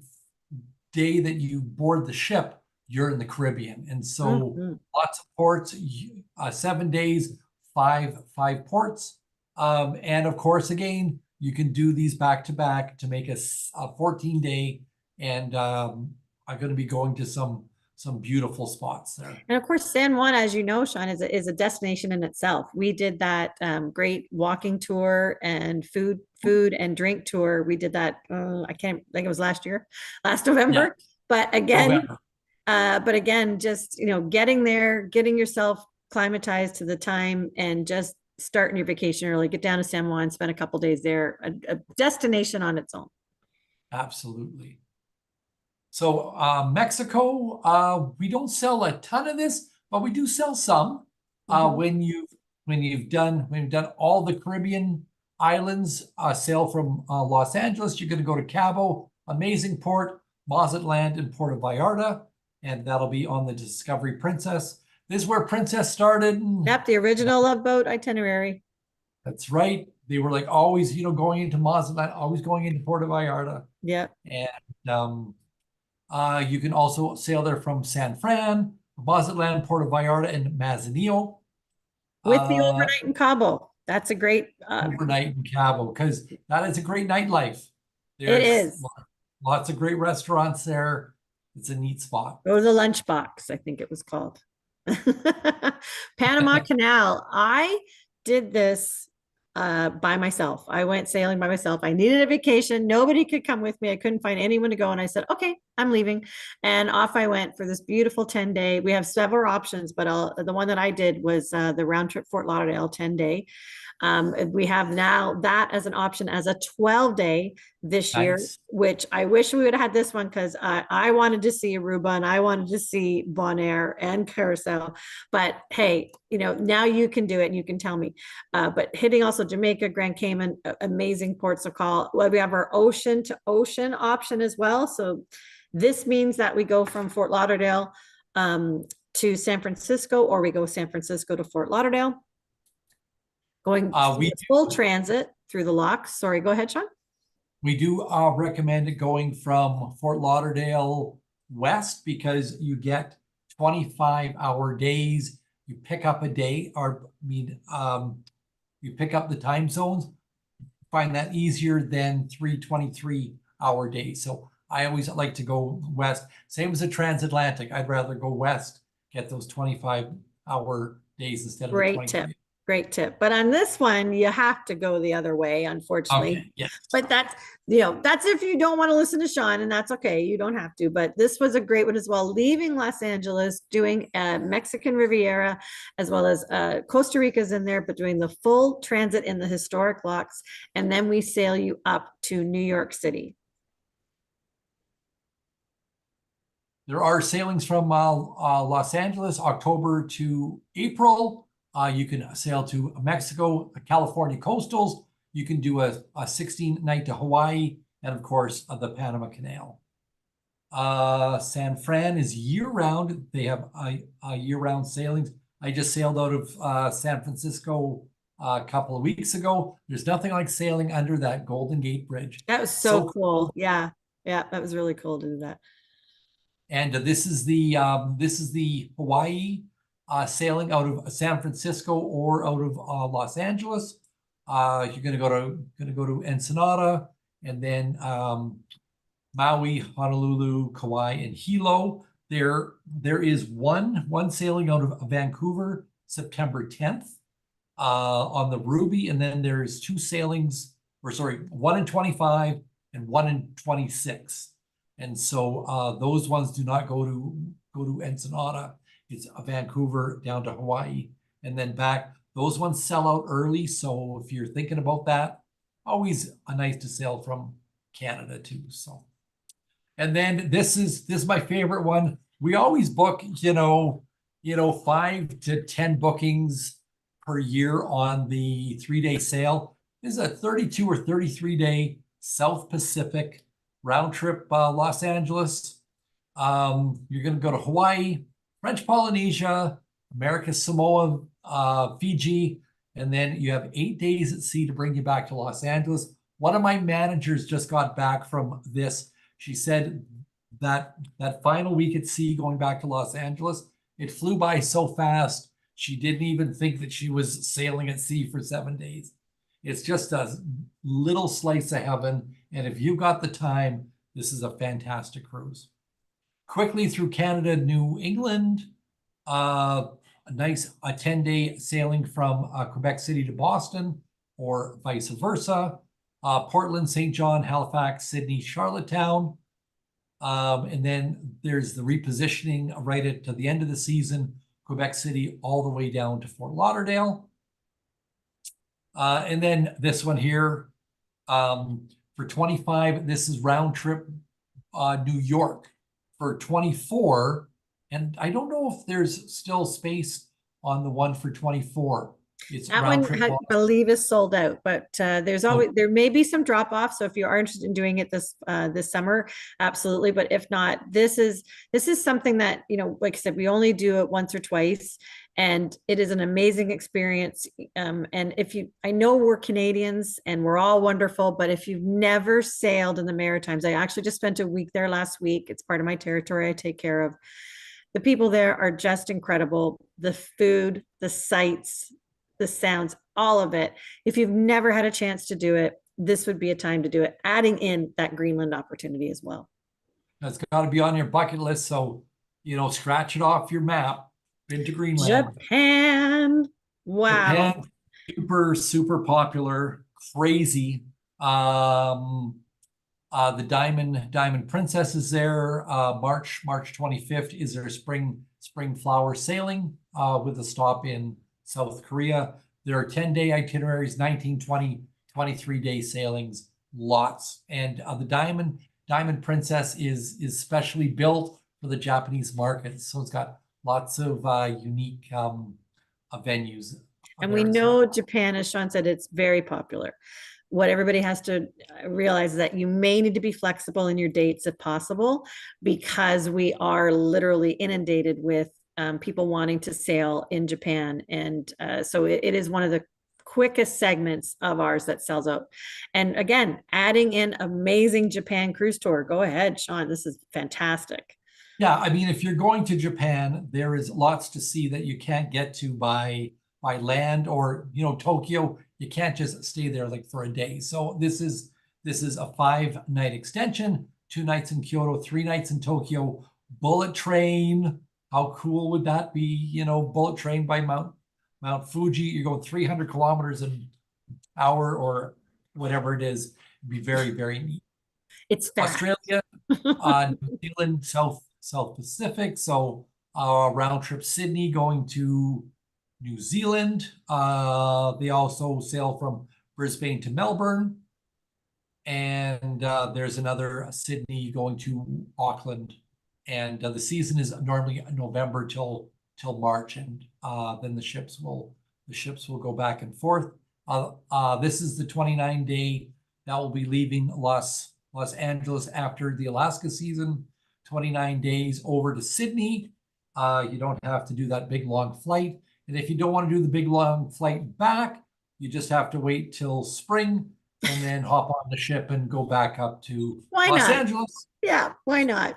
A: day that you board the ship, you're in the Caribbean. And so lots of ports, 7 days, five ports. And of course, again, you can do these back to back to make a 14-day. And I'm going to be going to some beautiful spots there.
C: And of course, San Juan, as you know, Sean, is a destination in itself. We did that great walking tour and food and drink tour. We did that. I think it was last November. Yeah. But again, just getting there, getting yourself climatized to the time, and just starting your vacation early. Get down to San Juan, spend a couple days there. A destination on its own.
A: Absolutely. So Mexico, we don't sell a ton of this, but we do sell some. When you've done all the Caribbean islands, sail from Los Angeles, you're going to go to Cabo, amazing port, Mazatlan, and Puerto Vallarta, and that'll be on the Discovery Princess. This is where Princess started. And
C: Yep, the original Love Boat itinerary.
A: that's right. They were like always, going into Mazatlan, always going into Puerto Vallarta.
C: Yep.
A: And you can also sail there from San Fran, Mazatlan, Puerto Vallarta, and Manzanillo.
C: With the overnight in Cabo. That's a great
A: Overnight in Cabo, because that is a great nightlife.
C: It is.
A: Lots of great restaurants there. It's a neat spot.
C: Go to the Lunchbox, I think it was called. Panama Canal. I did this by myself. I went sailing by myself. I needed a vacation. Nobody could come with me. I couldn't find anyone to go. And I said, okay, I'm leaving. And off I went for this beautiful 10-day. We have several options, but the one that I did was the round trip Fort Lauderdale 10-day. We have now that as an option as a 12-day this year,
A: Nice.
C: which I wish we would have had this one because I wanted to see Aruba and I wanted to see Bonaire and Curacao. But hey, now you can do it and you can tell me. But hitting also Jamaica, Grand Cayman, amazing ports of call. Well, we have our ocean to ocean option as well. So this means that we go from Fort Lauderdale to San Francisco, or we go San Francisco to Fort Lauderdale. Going full transit through the locks. Sorry, go ahead, Sean.
A: We do recommend going from Fort Lauderdale west because you get 25-hour days. You pick up a day, you pick up the time zones. Find that easier than 3 23-hour days. So I always like to go west. Same as a transatlantic. I'd rather go west, get those 25-hour days instead of
C: Great
A: 23.
C: tip. Great tip. But on this one, you have to go the other way, unfortunately.
A: Okay, yes.
C: But that's if you don't want to listen to Sean, and that's okay. You don't have to. But this was a great one as well. Leaving Los Angeles, doing Mexican Riviera, as well as Costa Rica's in there, but doing the full transit in the historic locks. And then we sail you up to New York City.
A: There are sailings from Los Angeles, October to April. You can sail to Mexico, California coastals. You can do a 16-night to Hawaii, and of course, the Panama Canal. San Fran is year-round. They have a year-round sailings. I just sailed out of San Francisco a couple of weeks ago. There's nothing like sailing under that Golden Gate Bridge.
C: That was so cool. Yeah, that was really cool to do that.
A: And this is the Hawaii sailing out of San Francisco or out of Los Angeles. You're gonna go to Ensenada, and then Maui, Honolulu, Kauai, and Hilo. There is one sailing out of Vancouver, September 10th, on the Ruby, and then there's two sailings, one in 25 and one in 26. And so those ones do not go to Ensenada. It's Vancouver down to Hawaii and then back. Those ones sell out early. So if you're thinking about that, always nice to sail from Canada too. So, and then this is my favorite one. We always book, 5 to 10 bookings per year on the 3-day sail. This is a 32 or 33-day South Pacific round trip, Los Angeles. You're going to go to Hawaii, French Polynesia, America Samoa, Fiji, and then you have 8 days at sea to bring you back to Los Angeles. One of my managers just got back from this. She said that final week at sea going back to Los Angeles, it flew by so fast, she didn't even think that she was sailing at sea for 7 days. It's just a little slice of heaven. And if you've got the time, this is a fantastic cruise. Quickly through Canada, New England, a 10-day sailing from Quebec City to Boston, or vice versa. Portland, St. John, Halifax, Sydney, Charlottetown. And then there's the repositioning right at the end of the season, Quebec City all the way down to Fort Lauderdale. And then this one here, for 25, this is round trip New York. For 24, and I don't know if there's still space on the one for 24. It's
C: That
A: round
C: one,
A: trip.
C: I believe, is sold out, but there's always, there may be some drop off. So if you are interested in doing it this summer, absolutely. But if not, this is something that, you know, like I said, we only do it once or twice, and it is an amazing experience. And if you, I know we're Canadians and we're all wonderful, but if you've never sailed in the Maritimes, I actually just spent a week there last week. It's part of my territory I take care of. The people there are just incredible. The food, the sights, the sounds, all of it. If you've never had a chance to do it, this would be a time to do it, adding in that Greenland opportunity as well.
A: That's got to be on your bucket list. So, you know, scratch it off your map. Been to Greenland.
C: Japan. Wow.
A: Japan, super, super popular, crazy. The Diamond Princess is there. March 25th is their spring flower sailing with a stop in South Korea. There are 10-day itineraries, 19, 20, 23-day sailings, lots. And the Diamond Princess is specially built for the Japanese market. So it's got lots of unique venues.
C: And we know Japan, as Sean said, it's very popular. What everybody has to realize is that you may need to be flexible in your dates if possible, because we are literally inundated with people wanting to sail in Japan. And so it is one of the quickest segments of ours that sells out. And again, adding in amazing Japan cruise tour. Go ahead, Sean. This is fantastic.
A: Yeah, I mean, if you're going to Japan, there is lots to see that you can't get to by land, or, you know, Tokyo, you can't just stay there like for a day. So this is a 5-night extension, 2 nights in Kyoto, 3 nights in Tokyo, bullet train. How cool would that be? You know, bullet train by Mount Fuji. You're going 300 kilometers an hour or whatever it is. It'd be very, very neat.
C: It's fast.
A: Australia, New Zealand, South Pacific. So round trip Sydney going to New Zealand. They also sail from Brisbane to Melbourne. And there's another Sydney going to Auckland. And the season is normally November till March, and then the ships will go back and forth. This is the 29-day that will be leaving Los Angeles after the Alaska season. 29 days over to Sydney. You don't have to do that big long flight. And if you don't want to do the big long flight back, you just have to wait till spring and then hop on the ship and go back up to Los Angeles.
C: Yeah, why not?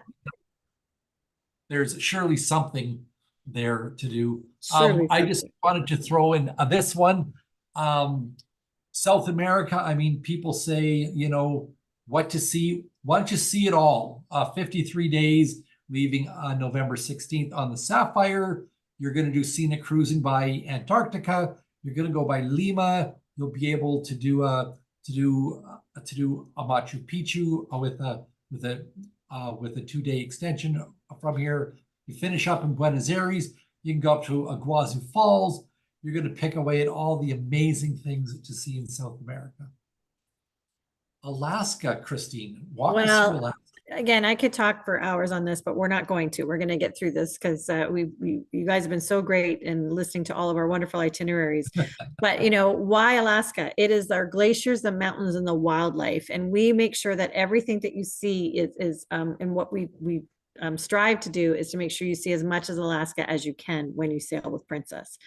A: There's surely something there to do.
C: Surely
A: I just wanted to throw in this one. South America, I mean, people say, you know, what to see. Why don't you see it all? 53 days, leaving on November 16th on the Sapphire. You're going to do scenic cruising by Antarctica. You're going to go by Lima. You'll be able to do a Machu Picchu with a 2-day extension from here. You finish up in Buenos Aires. You can go up to Iguazu Falls. You're going to pick away at all the amazing things to see in South America. Alaska, Christine, walk us through Alaska.
C: Again, I could talk for hours on this, but we're not going to. We're going to get through this because you guys have been so great in listening to all of our wonderful itineraries. But you know, why Alaska? It is our glaciers, the mountains, and the wildlife, and we make sure that everything that you see is and what we strive to do is to make sure you see as much as Alaska as you can when you sail with Princess.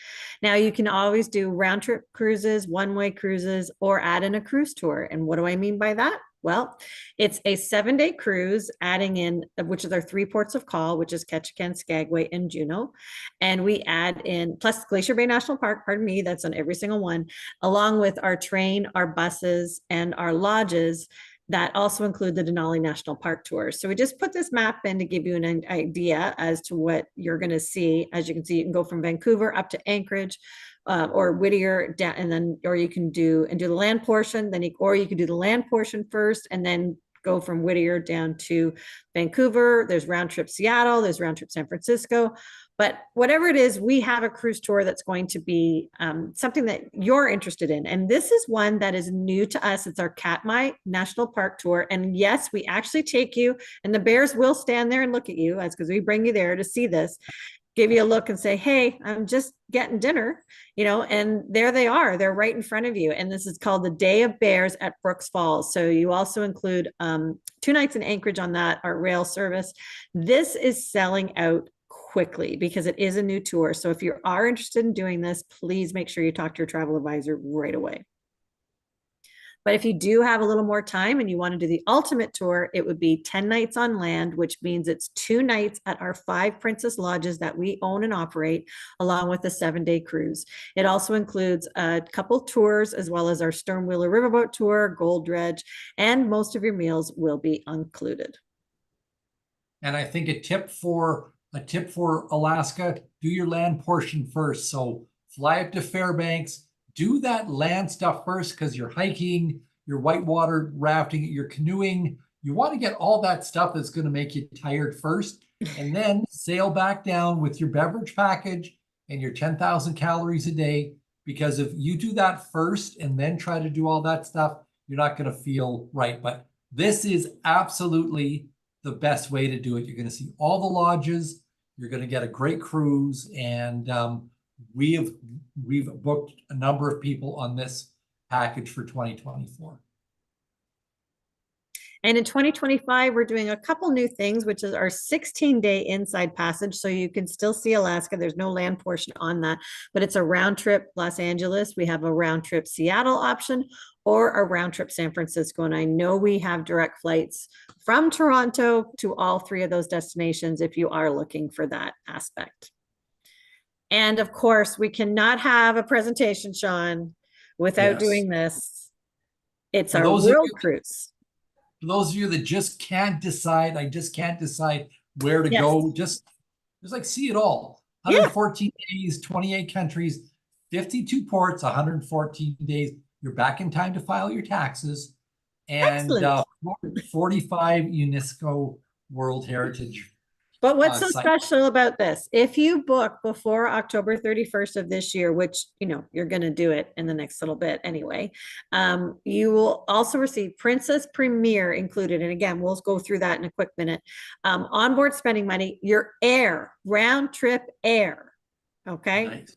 C: Now, you can always do round trip cruises, one-way cruises, or add in a cruise tour. And what do I mean by that? Well, it's a 7-day cruise, adding in, which is our 3 ports of call, which is Ketchikan, Skagway, and Juneau. And we add in, plus Glacier Bay National Park, pardon me, that's on every single one, along with our train, our buses, and our lodges that also include the Denali National Park tours. So we just put this map in to give you an idea as to what you're going to see. As you can see, you can go from Vancouver up to Anchorage, or Whittier down, and then, or you can do the land portion, then or you can do the land portion first and then go from Whittier down to Vancouver. There's round trip Seattle, there's round trip San Francisco. But whatever it is, we have a cruise tour that's going to be something that you're interested in. And this is one that is new to us. It's our Katmai National Park tour. And yes, we actually take you, and the bears will stand there and look at you, as because we bring you there to see this. give you a look and say, hey, I'm just getting dinner, and there they are. They're right in front of you. And this is called the Day of Bears at Brooks Falls. So you also include 2 nights in Anchorage on that, our rail service. This is selling out quickly because it is a new tour. So if you are interested in doing this, please make sure you talk to your travel advisor right away. But if you do have a little more time and you want to do the ultimate tour, it would be 10 nights on land, which means it's 2 nights at our 5 Princess Lodges that we own and operate, along with a 7-day cruise. It also includes a couple tours, as well as our Stonewheeler Riverboat Tour, Gold Dredge, and most of your meals will be included.
A: And I think a tip for Alaska, do your land portion first. So fly up to Fairbanks, do that land stuff first, because you're hiking, you're whitewater rafting, you're canoeing. You want to get all that stuff that's going to make you tired first, and then sail back down with your beverage package and your 10,000 calories a day. Because if you do that first and then try to do all that stuff, you're not going to feel right. But this is absolutely the best way to do it. You're going to see all the lodges. You're going to get a great cruise, and we've booked a number of people on this package for 2024.
C: And in 2025, we're doing a couple new things, which is our 16-day inside passage. So you can still see Alaska. There's no land portion on that, but it's a round trip Los Angeles. We have a round trip Seattle option, or a round trip San Francisco. And I know we have direct flights from Toronto to all 3 of those destinations if you are looking for that aspect. And of course, we cannot have a presentation, Sean, without doing this. It's our world cruise.
A: For those of you that just can't decide, I just can't decide where to go, just like see it all. 114 days, 28 countries, 52 ports, 114 days. You're back in time to file your taxes, and 45 UNESCO World Heritage.
C: But what's so special about this? If you book before October 31st of this year, which, you're going to do it in the next little bit anyway, you will also receive Princess Premier included. And again, we'll go through that in a quick minute. Onboard spending money, your air, round trip air, okay? Nice.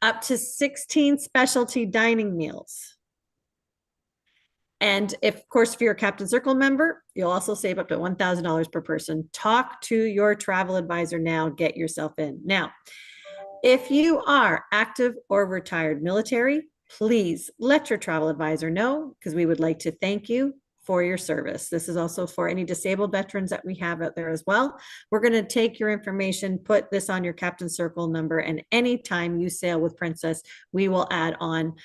C: Up to 16 specialty dining meals. And of course, if you're a Captain Circle member, you'll also save up to $1,000 per person. Talk to your travel advisor now, get yourself in. Now, if you are active or retired military, please let your travel advisor know, because we would like to thank you for your service. This is also for any disabled veterans that we have out there as well. We're going to take your information, put this on your Captain Circle number, and anytime you sail with Princess, we will add on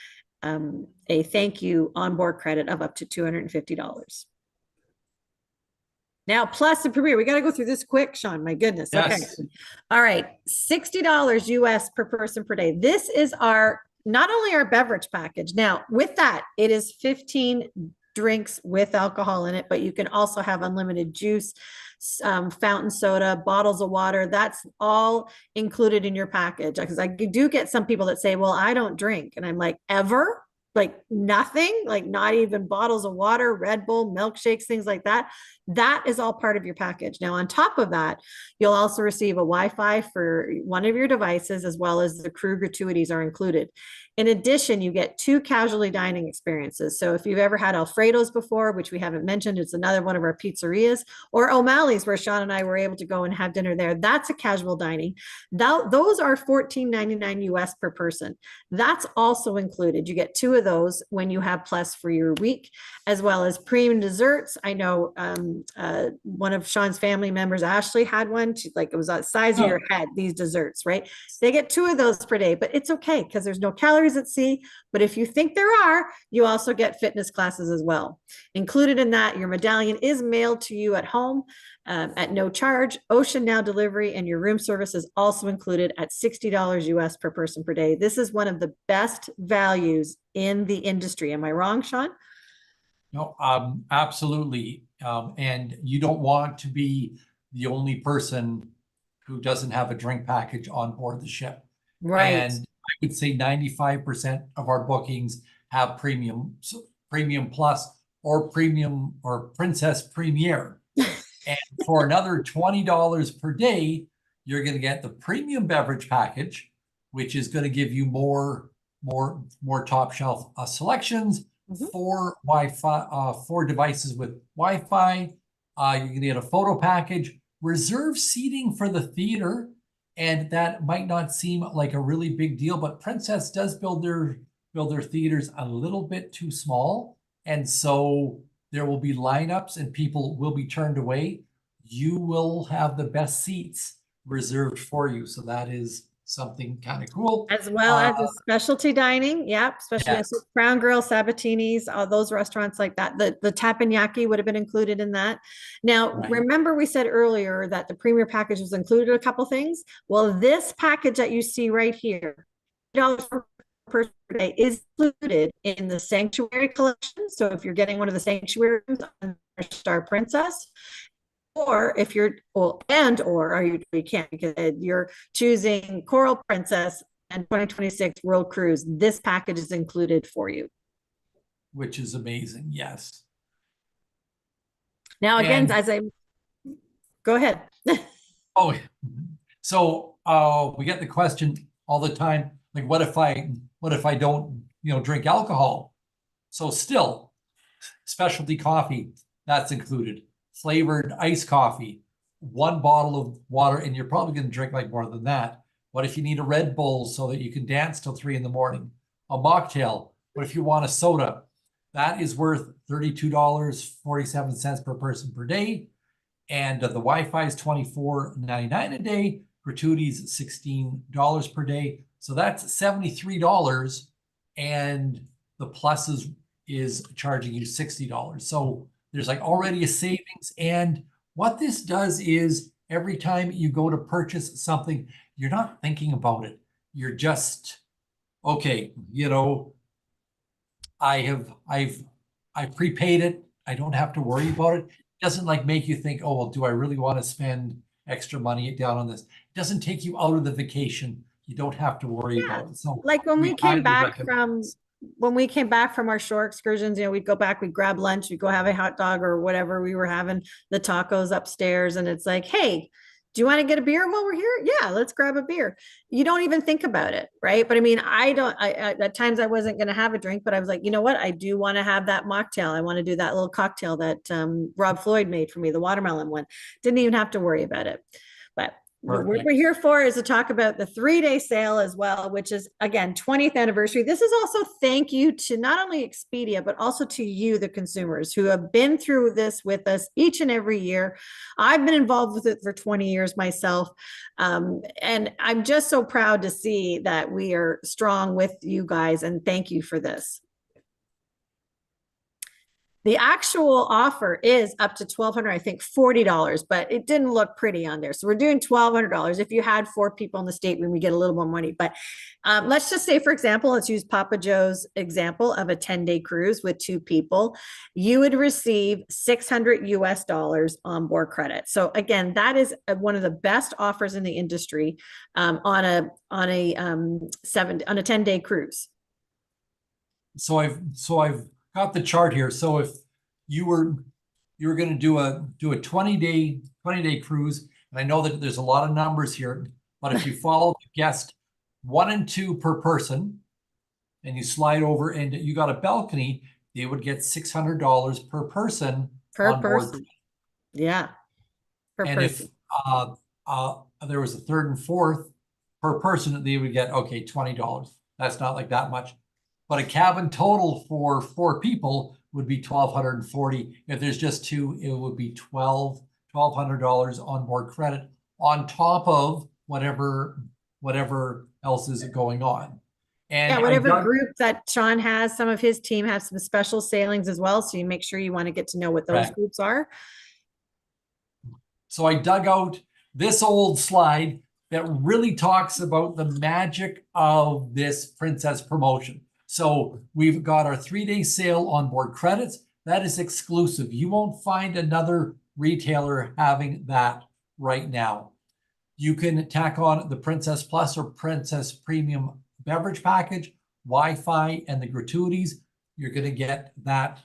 C: a thank you onboard credit of up to $250. Now, plus the Premier, we got to go through this quick, Sean. My goodness.
A: Yes.
C: Okay. All right. $60 US per person per day. This is not only our beverage package. Now, with that, it is 15 drinks with alcohol in it, but you can also have unlimited juice, fountain soda, bottles of water. That's all included in your package. Because I do get some people that say, well, I don't drink. And I'm like, ever? Like nothing, like not even bottles of water, Red Bull, milkshakes, things like that. That is all part of your package. Now, on top of that, you'll also receive a Wi-Fi for one of your devices, as well as the crew gratuities are included. In addition, you get 2 casualty dining experiences. So if you've ever had Alfredo's before, which we haven't mentioned, it's another one of our pizzerias, or O'Malley's, where Sean and I were able to go and have dinner there. That's a casual dining. Those are $14.99 US per person. That's also included. You get 2 of those when you have Plus for your week, as well as premium desserts. I know one of Sean's family members, Ashley, had one. She's like, it was the size of your head, these desserts, right? They get 2 of those per day, but it's okay because there's no calories at sea. But if you think there are, you also get fitness classes as well. Included in that, your medallion is mailed to you at home at no charge. Ocean Now delivery and your room service is also included at $60 US per person per day. This is one of the best values in the industry. Am I wrong, Sean?
A: No, absolutely. And you don't want to be the only person who doesn't have a drink package on board the ship.
C: Right.
A: And I would say 95% of our bookings have premium plus or premium or Princess Premier. And for another $20 per day, you're going to get the premium beverage package, which is going to give you more top shelf selections,
C: Mhm.
A: 4 devices with Wi-Fi. You can get a photo package, reserve seating for the theater, and that might not seem like a really big deal, but Princess does build their theaters a little bit too small, and so there will be lineups and people will be turned away. You will have the best seats reserved for you, so that is something kind of cool.
C: As well as a specialty dining. Yep. Especially
A: Yes.
C: Crown Grill, Sabatini's, all those restaurants like that. The teppanyaki would have been included in that. Now,
A: Right.
C: remember we said earlier that the premier package was included a couple things. Well, this package that you see right here, $8 per day, is included in the Sanctuary collection. So if you're getting one of the Sanctuary rooms on Star Princess, or if you're, well, or are you can't, because you're choosing Coral Princess and 2026 World Cruise, this package is included for you.
A: Which is amazing. Yes.
C: Now, again,
A: And-
C: as I go ahead.
A: Oh, so we get the question all the time, like, what if I don't, drink alcohol? So still, specialty coffee, that's included. Flavored iced coffee, 1 bottle of water, and you're probably going to drink like more than that. What if you need a Red Bull so that you can dance till 3 in the morning? A mocktail. What if you want a soda? That is worth $32.47 per person per day. And the Wi-Fi is $24.99 a day. Gratuities $16 per day. So that's $73. And the pluses is charging you $60. So there's like already a savings. And what this does is every time you go to purchase something, you're not thinking about it. You're just, okay, I've prepaid it. I don't have to worry about it. It doesn't like make you think, oh, well, do I really want to spend extra money down on this? It doesn't take you out of the vacation. You don't have to worry about it. So
C: Like when we came
A: highly
C: back
A: recommend
C: from our shore excursions, we'd go back, we'd grab lunch, we'd go have a hot dog or whatever we were having, the tacos upstairs. And it's like, hey, do you want to get a beer while we're here? Yeah, let's grab a beer. You don't even think about it, right? But I mean, I at times I wasn't going to have a drink, but I was like, you know what? I do want to have that mocktail. I want to do that little cocktail that Rob Floyd made for me, the watermelon one. Didn't even have to worry about it. But what we're here for is to talk about the 3-day sale as well, which is, again, 20th anniversary. This is also thank you to not only Expedia, but also to you, the consumers who have been through this with us each and every year. I've been involved with it for 20 years myself. And I'm just so proud to see that we are strong with you guys, and thank you for this. The actual offer is up to $1,200, I think $40, but it didn't look pretty on there. So we're doing $1,200. If you had 4 people in the stateroom, we get a little more money. But let's just say, for example, let's use Papa Joe's example of a 10-day cruise with 2 people. You would receive $600 US onboard credit. So again, that is one of the best offers in the industry on a 10-day cruise.
A: So I've got the chart here. So if you were going to do a 20-day cruise, and I know that there's a lot of numbers here, but if you follow the guest 1 and 2 per person, and you slide over and you got a balcony, they would get $600 per person on board.
C: Yeah, per
A: and
C: person.
A: If there was a 3rd and 4th per person, they would get $20. That's not like that much. But a cabin total for 4 people would be $1,240. If there's just 2, it would be $1,200 onboard credit on top of whatever else is going on. And
C: yeah, whatever group that Sean has, some of his team have some special sailings as well. So you make sure you want to get to know what those groups are.
A: So I dug out this old slide that really talks about the magic of this Princess promotion. So we've got our 3-day sale on board credits. That is exclusive. You won't find another retailer having that right now. You can tack on the Princess Plus or Princess Premium beverage package, Wi-Fi, and the gratuities. You're going to get that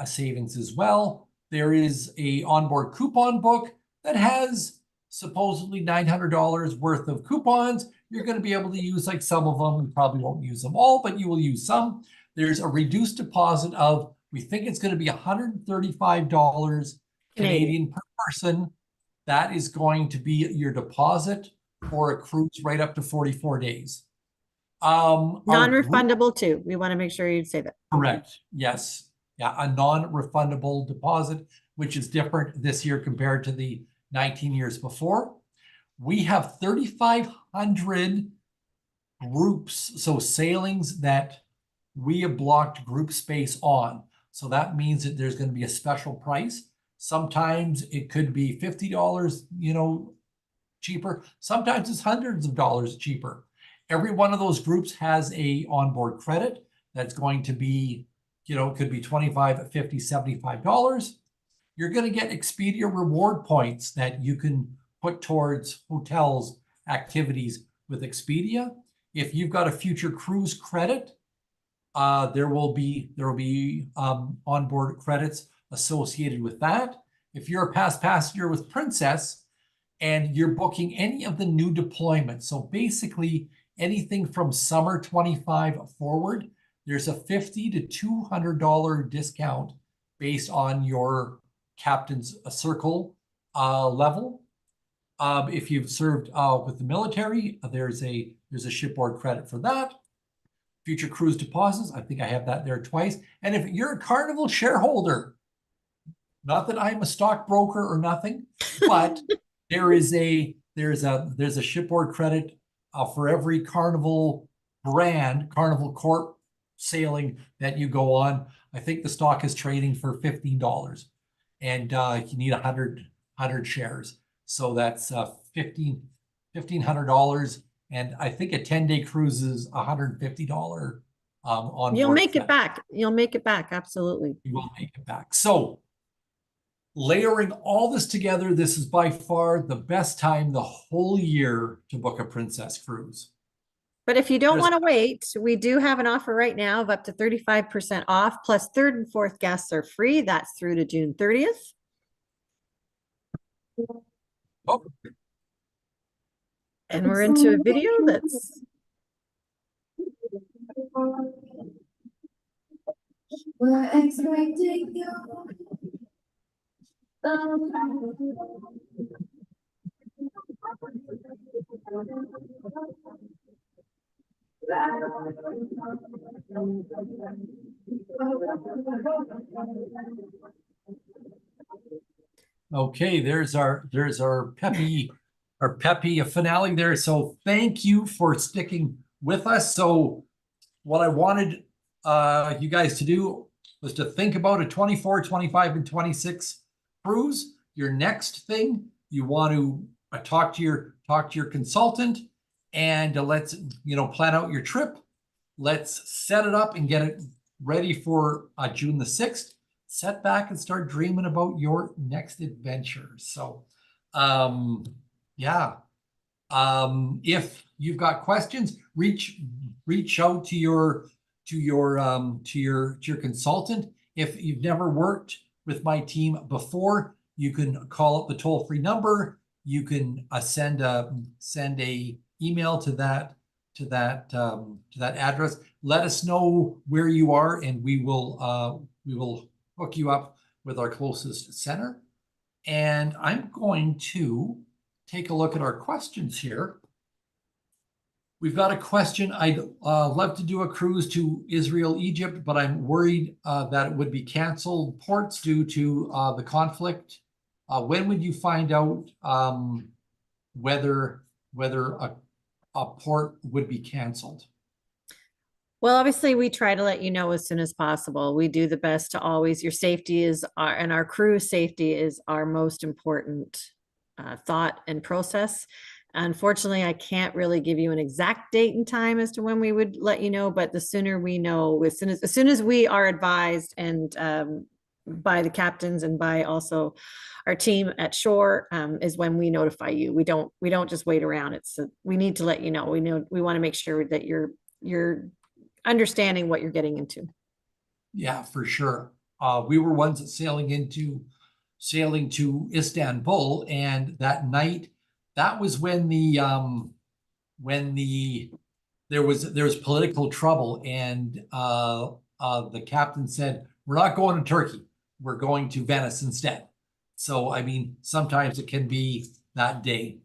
A: savings as well. There is a onboard coupon book that has supposedly $900 worth of coupons. You're going to be able to use like some of them. You probably won't use them all, but you will use some. There's a reduced deposit of, we think it's going to be $135 Canadian per person. That is going to be your deposit for a cruise right up to 44 days. Our group-
C: Non-refundable too. We want to make sure you say that.
A: Correct. Yes. Yeah. A non-refundable deposit, which is different this year compared to the 19 years before. We have 3,500 groups, so sailings that we have blocked group space on. So that means that there's going to be a special price. Sometimes it could be $50, cheaper. Sometimes it's hundreds of dollars cheaper. Every one of those groups has a onboard credit that's going to be, could be $25, $50, $75. You're going to get Expedia reward points that you can put towards hotels activities with Expedia. If you've got a future cruise credit, there will be onboard credits associated with that. If you're a past passenger with Princess and you're booking any of the new deployments, so basically anything from summer 25 forward, there's a $50 to $200 discount based on your captain's circle level. If you've served with the military, there's a shipboard credit for that. Future cruise deposits, I think I have that there twice. And if you're a Carnival shareholder, not that I'm a stockbroker or nothing, but there's a shipboard credit for every Carnival brand, Carnival Corp sailing that you go on. I think the stock is trading for $15, and you need 100 shares. So that's $1,500, and I think a 10-day cruise is $150 on.
C: You'll make it back. You'll make it back. Absolutely.
A: You will make it back. So layering all this together, this is by far the best time the whole year to book a Princess cruise.
C: But if you don't want to wait, we do have an offer right now of up to 35% off, plus third and fourth guests are free. That's through to June 30th.
A: Oh.
C: And we're into a video that's...
B: We're expecting you.
A: Okay, there's our peppy finale there. So thank you for sticking with us. So what I wanted you guys to do was to think about a 24, 25, and 26 cruise. Your next thing, you want to talk to your consultant, and let's plan out your trip. Let's set it up and get it ready for June the 6th. Set back and start dreaming about your next adventure. So if you've got questions, reach out to your consultant. If you've never worked with my team before, you can call up the toll-free number. You can send a email to that address. Let us know where you are, and we will hook you up with our closest center. And I'm going to take a look at our questions here. We've got a question. I'd love to do a cruise to Israel, Egypt, but I'm worried that it would be canceled ports due to the conflict. When would you find out whether a port would be canceled?
C: Well, obviously, we try to let you know as soon as possible. We do the best to always, your safety is and our crew safety is our most important thought and process. Unfortunately, I can't really give you an exact date and time as to when we would let you know, but the sooner we know, as soon as we are advised, and by the captains and by also our team at shore, is when we notify you. We don't just wait around. We need to let you know. We want to make sure that you're understanding what you're getting into.
A: Yeah, for sure. We were once sailing to Istanbul, and that night that was when there was political trouble, and the captain said, "We're not going to Turkey. We're going to Venice instead." So, I mean, sometimes it can be that day.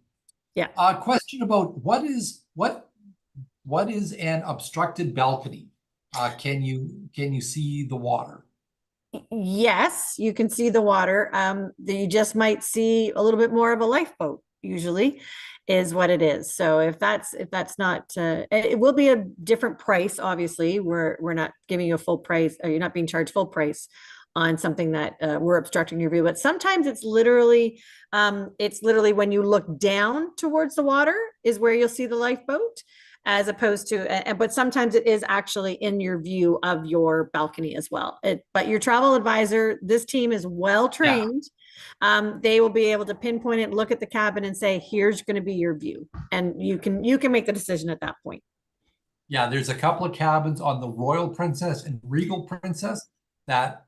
C: Yeah.
A: Question about what is an obstructed balcony? Can you see the water?
C: Yes, you can see the water. You just might see a little bit more of a lifeboat, usually is what it is. So if that's not, it will be a different price, obviously. We're not giving you a full price, or you're not being charged full price on something that we're obstructing your view. But sometimes it's literally when you look down towards the water is where you'll see the lifeboat, as opposed to, but sometimes it is actually in your view of your balcony as well. But your travel advisor, this team is well trained. They will be able to pinpoint it, look at the cabin and say, here's going to be your view. And you can make the decision at that point.
A: Yeah, there's a couple of cabins on the Royal Princess and Regal Princess that,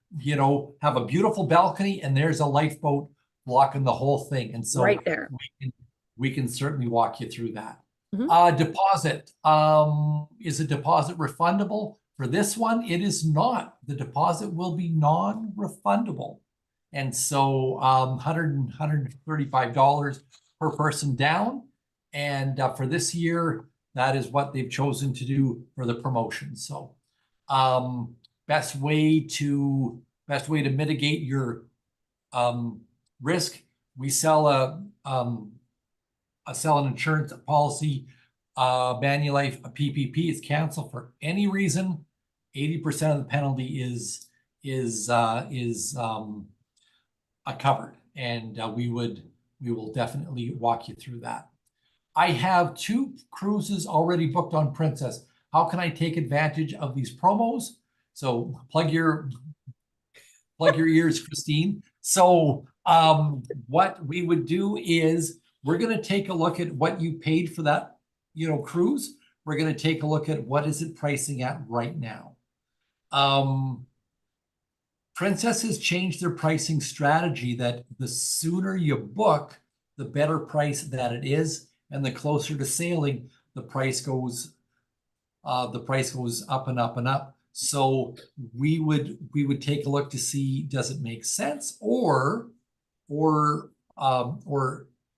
A: have a beautiful balcony, and there's a lifeboat blocking the whole thing. And so
C: right there,
A: we can certainly walk you through that.
C: Mhm.
A: Deposit. Is a deposit refundable? For this one, it is not. The deposit will be non-refundable. And so $135 per person down. And for this year, that is what they've chosen to do for the promotion. So best way to mitigate your risk, we sell an insurance policy, Manulife, a PPP is canceled for any reason. 80% of the penalty is covered, and we will definitely walk you through that. I have 2 cruises already booked on Princess. How can I take advantage of these promos? So plug your ears, Christine. So what we would do is we're going to take a look at what you paid for that, cruise. We're going to take a look at what is it pricing at right now. Princess has changed their pricing strategy that the sooner you book, the better price that it is, and the closer to sailing, the price goes up and up and up. So we would take a look to see, does it make sense, or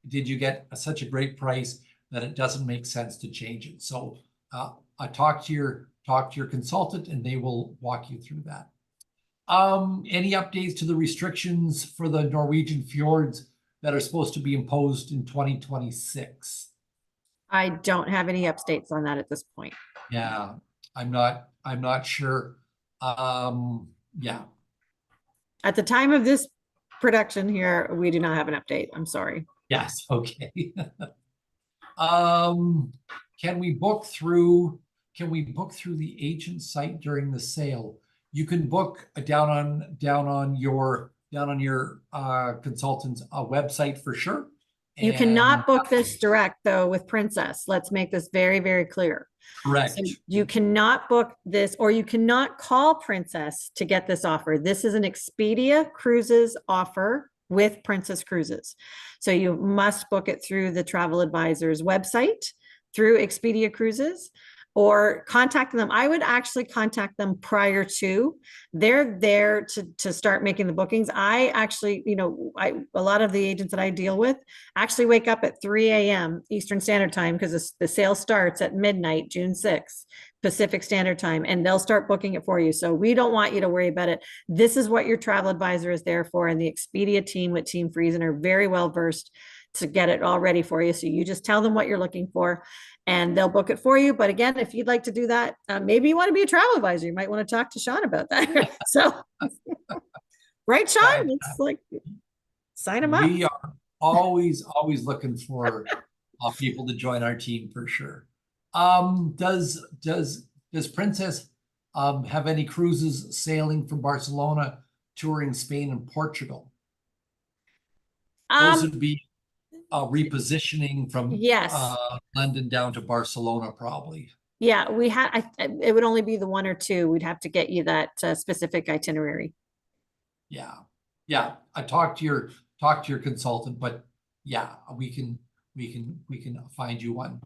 A: did you get such a great price that it doesn't make sense to change it? So I talk to your consultant, and they will walk you through that. Any updates to the restrictions for the Norwegian fjords that are supposed to be imposed in 2026?
C: I don't have any updates on that at this point.
A: Yeah, I'm not sure. Yeah.
C: At the time of this production here, we do not have an update. I'm sorry.
A: Yes, okay. Can we book through the agent site during the sale? You can book down on your consultant's website for sure.
C: You cannot book this direct though with Princess. Let's make this very, very clear.
A: Correct.
C: So you cannot book this, or you cannot call Princess to get this offer. This is an Expedia Cruises offer with Princess Cruises. So you must book it through the travel advisor's website, through Expedia Cruises, or contact them. I would actually contact them prior to. They're there to start making the bookings. I actually, a lot of the agents that I deal with actually wake up at 3 a.m. Eastern Standard Time, because the sale starts at midnight, June 6th, Pacific Standard Time, and they'll start booking it for you. So we don't want you to worry about it. This is what your travel advisor is there for. And the Expedia team with Team Friesen are very well versed to get it all ready for you. So you just tell them what you're looking for, and they'll book it for you. But again, if you'd like to do that, maybe you want to be a travel advisor, you might want to talk to Sean about that. So, right, Sean? It's like, sign him up.
A: We are always looking for people to join our team for sure. Does Princess have any cruises sailing from Barcelona, touring Spain and Portugal? Those would be repositioning from
C: yes,
A: London down to Barcelona, probably.
C: Yeah, we had. It would only be the 1 or 2. We'd have to get you that specific itinerary.
A: Yeah. I talked to your consultant, but yeah, we can we can find you one.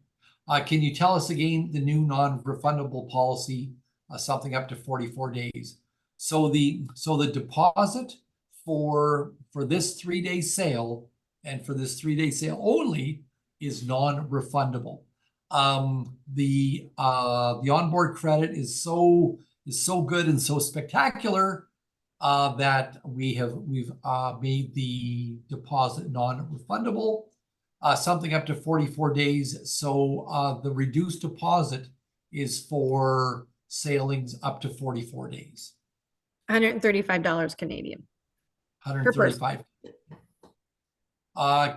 A: Can you tell us again the new non-refundable policy, something up to 44 days? So the deposit for this 3-day sale and for this 3-day sale only is non-refundable. The onboard credit is so good and so spectacular that we've made the deposit non-refundable, something up to 44 days. So the reduced deposit is for sailings up to 44 days.
C: $135 Canadian.
A: 135.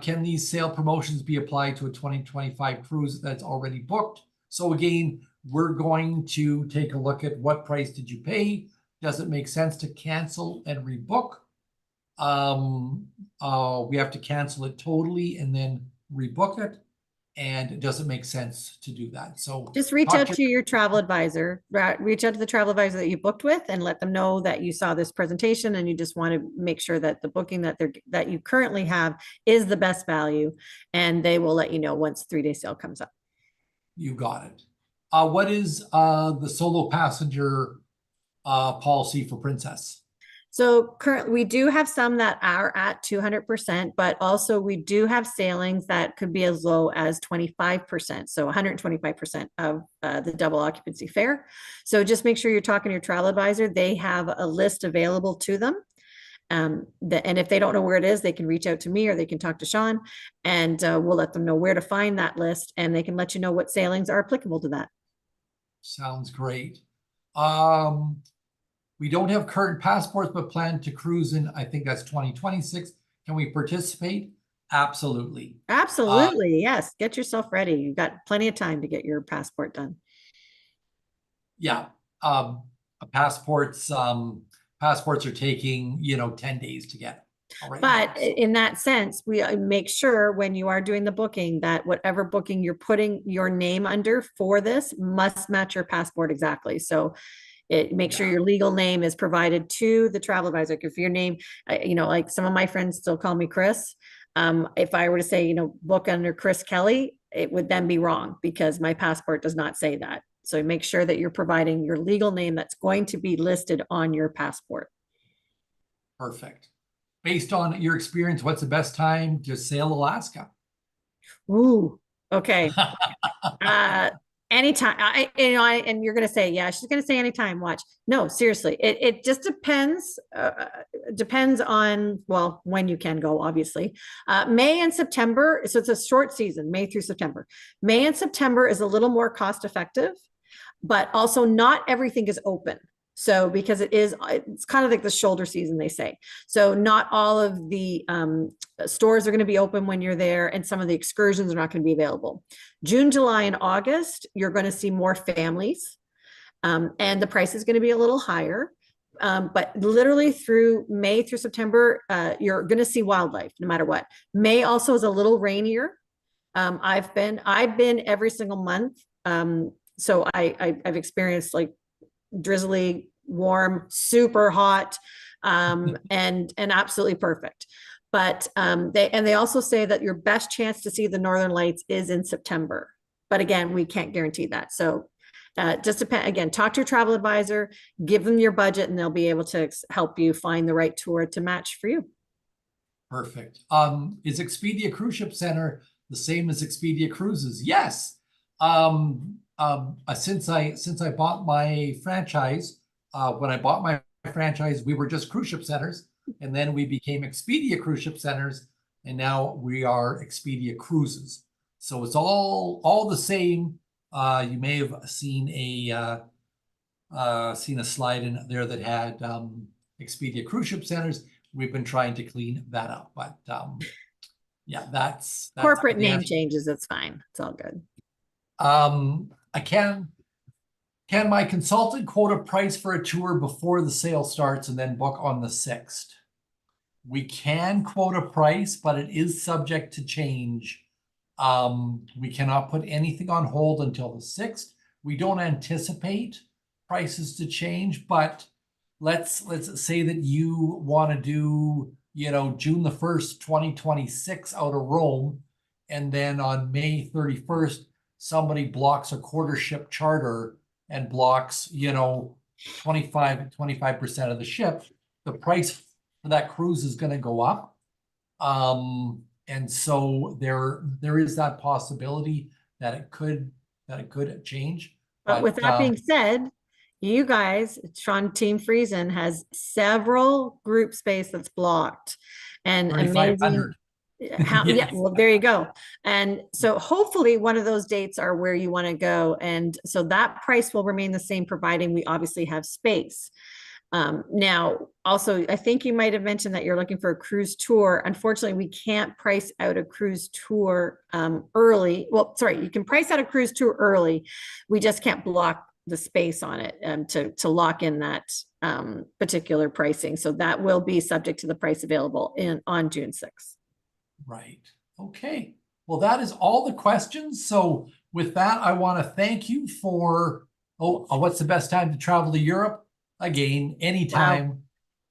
A: Can these sale promotions be applied to a 2025 cruise that's already booked? So again, we're going to take a look at what price did you pay? Does it make sense to cancel and rebook? We have to cancel it totally and then rebook it. And does it make sense to do that? So
C: Just reach out to your travel advisor, reach out to the travel advisor that you booked with and let them know that you saw this presentation and you just want to make sure that the booking that you currently have is the best value, and they will let you know once 3-day sale comes up.
A: You got it. What is the solo passenger policy for Princess?
C: So currently, we do have some that are at 200%, but also we do have sailings that could be as low as 25%. So 125% of the double occupancy fare. So just make sure you're talking to your travel advisor. They have a list available to them. And if they don't know where it is, they can reach out to me or they can talk to Sean, and we'll let them know where to find that list, and they can let you know what sailings are applicable to that.
A: Sounds great. We don't have current passports, but plan to cruise in, I think that's 2026. Can we participate? Absolutely.
C: Absolutely. Yes. Get yourself ready. You've got plenty of time to get your passport done.
A: Yeah. Passports are taking, 10 days to get.
C: But in that sense, we make sure when you are doing the booking that whatever booking you're putting your name under for this must match your passport exactly. So make sure your legal name is provided to the travel advisor. If your name, like some of my friends still call me Chris. If I were to say, book under Chris Kelly, it would then be wrong because my passport does not say that. So make sure that you're providing your legal name that's going to be listed on your passport.
A: Perfect. Based on your experience, what's the best time to sail Alaska?
C: Ooh, okay. Anytime. And you're going to say, yeah, she's going to say anytime. Watch. No, seriously. It just depends. Depends on, well, when you can go, obviously. May and September. So it's a short season, May through September. May and September is a little more cost effective, but also not everything is open. So because it's kind of like the shoulder season, they say. So not all of the stores are going to be open when you're there, and some of the excursions are not going to be available. June, July, and August, you're going to see more families, and the price is going to be a little higher. But literally through May through September, you're going to see wildlife no matter what. May also is a little rainier. I've been every single month. So I've experienced like drizzly, warm, super hot, and absolutely perfect. But they also say that your best chance to see the Northern Lights is in September. But again, we can't guarantee that. So just depend, again, talk to your travel advisor, give them your budget, and they'll be able to help you find the right tour to match for you.
A: Perfect. Is Expedia Cruise Ship Center the same as Expedia Cruises? Yes. Since I bought my franchise, when I bought my franchise, we were just cruise ship centers, and then we became Expedia Cruise Ship Centers, and now we are Expedia Cruises. So it's all the same. You may have seen a slide in there that had Expedia Cruise Ship Centers. We've been trying to clean that up, but yeah, that's
C: corporate name changes. It's fine. It's all good.
A: Can my consultant quote a price for a tour before the sale starts and then book on the 6th? We can quote a price, but it is subject to change. We cannot put anything on hold until the 6th. We don't anticipate prices to change, but let's say that you want to do, June the 1st, 2026 out of Rome, And then on May 31st, somebody blocks a quarter ship charter and blocks, 25% of the ship, the price for that cruise is going to go up. And so there is that possibility that it could change.
C: But with that being said, you guys, Sean Team Friesen has several group space that's blocked and amazing.
A: 3,500.
C: Yeah,
A: Yes.
C: well, there you go. And so hopefully one of those dates are where you want to go. And so that price will remain the same, providing we obviously have space. Now, also, I think you might have mentioned that you're looking for a cruise tour. Unfortunately, we can't price out a cruise tour early. Well, sorry, you can price out a cruise tour early. We just can't block the space on it to lock in that particular pricing. So that will be subject to the price available on June 6th.
A: Right. Okay. Well, that is all the questions. So with that, I want to thank you for, what's the best time to travel to Europe? Again, anytime.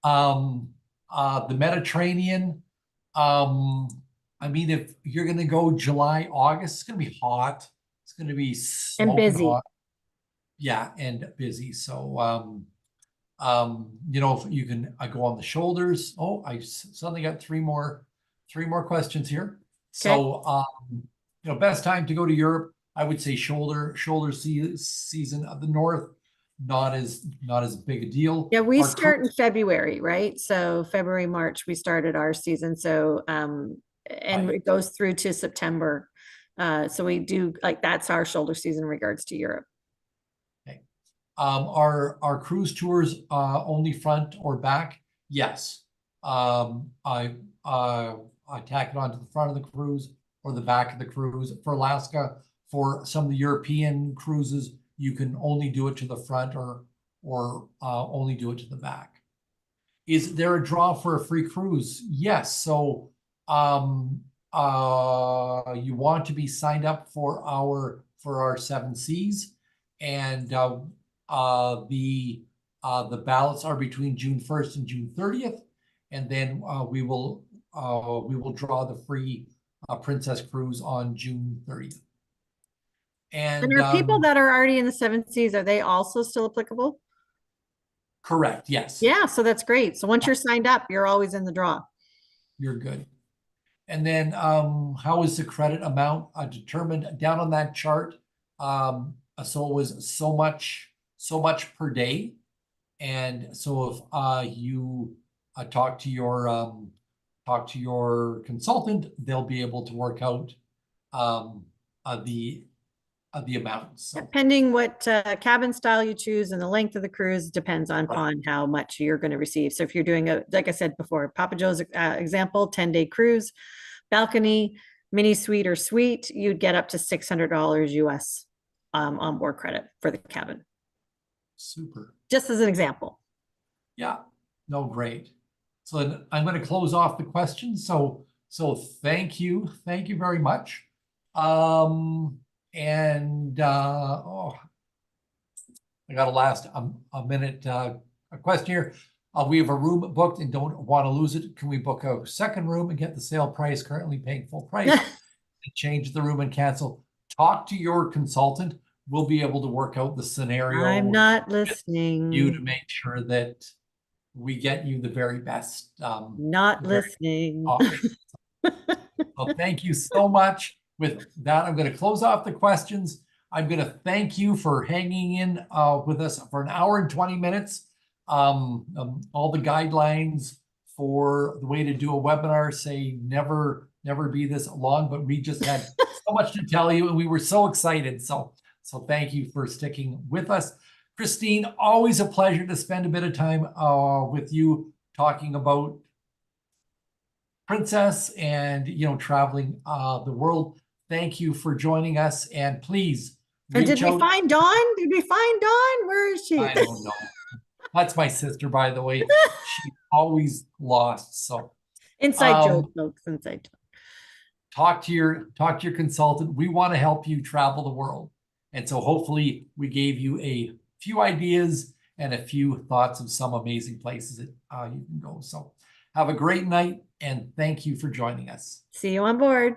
A: Wow. The Mediterranean. I mean, if you're going to go July, August, it's going to be hot. It's going to be
C: and busy.
A: hot. Yeah, and busy. So, if you can go on the shoulders. Oh, I suddenly got three more questions here.
C: Okay.
A: So, best time to go to Europe, I would say shoulder season of the north. Not as big a deal.
C: Yeah, we start in February, right? So February, March, we started our season. So and it goes through to September. So we do that's our shoulder season in regards to Europe.
A: Okay. Our cruise tours only front or back? Yes. I tack it onto the front of the cruise or the back of the cruise. For Alaska, for some of the European cruises, you can only do it to the front or only do it to the back. Is there a draw for a free cruise? Yes. So you want to be signed up for our 7 Seas, and the ballots are between June 1st and June 30th, and then we will draw the free Princess Cruise on June 30th. And
C: are people that are already in the 7 Seas, are they also still applicable?
A: Correct. Yes.
C: Yeah. So that's great. So once you're signed up, you're always in the draw.
A: You're good. And then how is the credit amount determined down on that chart? So it was so much per day. And so if you talk to your consultant, they'll be able to work out the amounts. So.
C: Depending what cabin style you choose and the length of the cruise depends on how much you're going to receive. So if you're doing like I said before, Papa Joe's example, 10-day cruise, balcony, mini suite or suite, you'd get up to $600 US on board credit for the cabin.
A: Super.
C: Just as an example.
A: Yeah. No, great. So then I'm going to close off the questions. So thank you very much. And I got a last a minute a question here. We have a room booked and don't want to lose it. Can we book a second room and get the sale price? Currently paying full price. Change the room and cancel. Talk to your consultant. We'll be able to work out the scenario.
C: I'm not listening.
A: You to make sure that we get you the very best.
C: Not listening.
A: Well, thank you so much. With that, I'm going to close off the questions. I'm going to thank you for hanging in with us for an hour and 20 minutes. All the guidelines for the way to do a webinar say never be this long, but we just had so much to tell you and we were so excited. So thank you for sticking with us. Christine, always a pleasure to spend a bit of time with you talking about Princess and, traveling the world. Thank you for joining us, and please.
C: And did we find Dawn? Did we find Dawn? Where is she?
A: I don't know. That's my sister, by the way. She's always lost. So
C: inside joke, folks. Inside joke.
A: Talk to your consultant. We want to help you travel the world, and so hopefully we gave you a few ideas and a few thoughts of some amazing places that you can go. So have a great night, and thank you for joining us.
C: See you on board.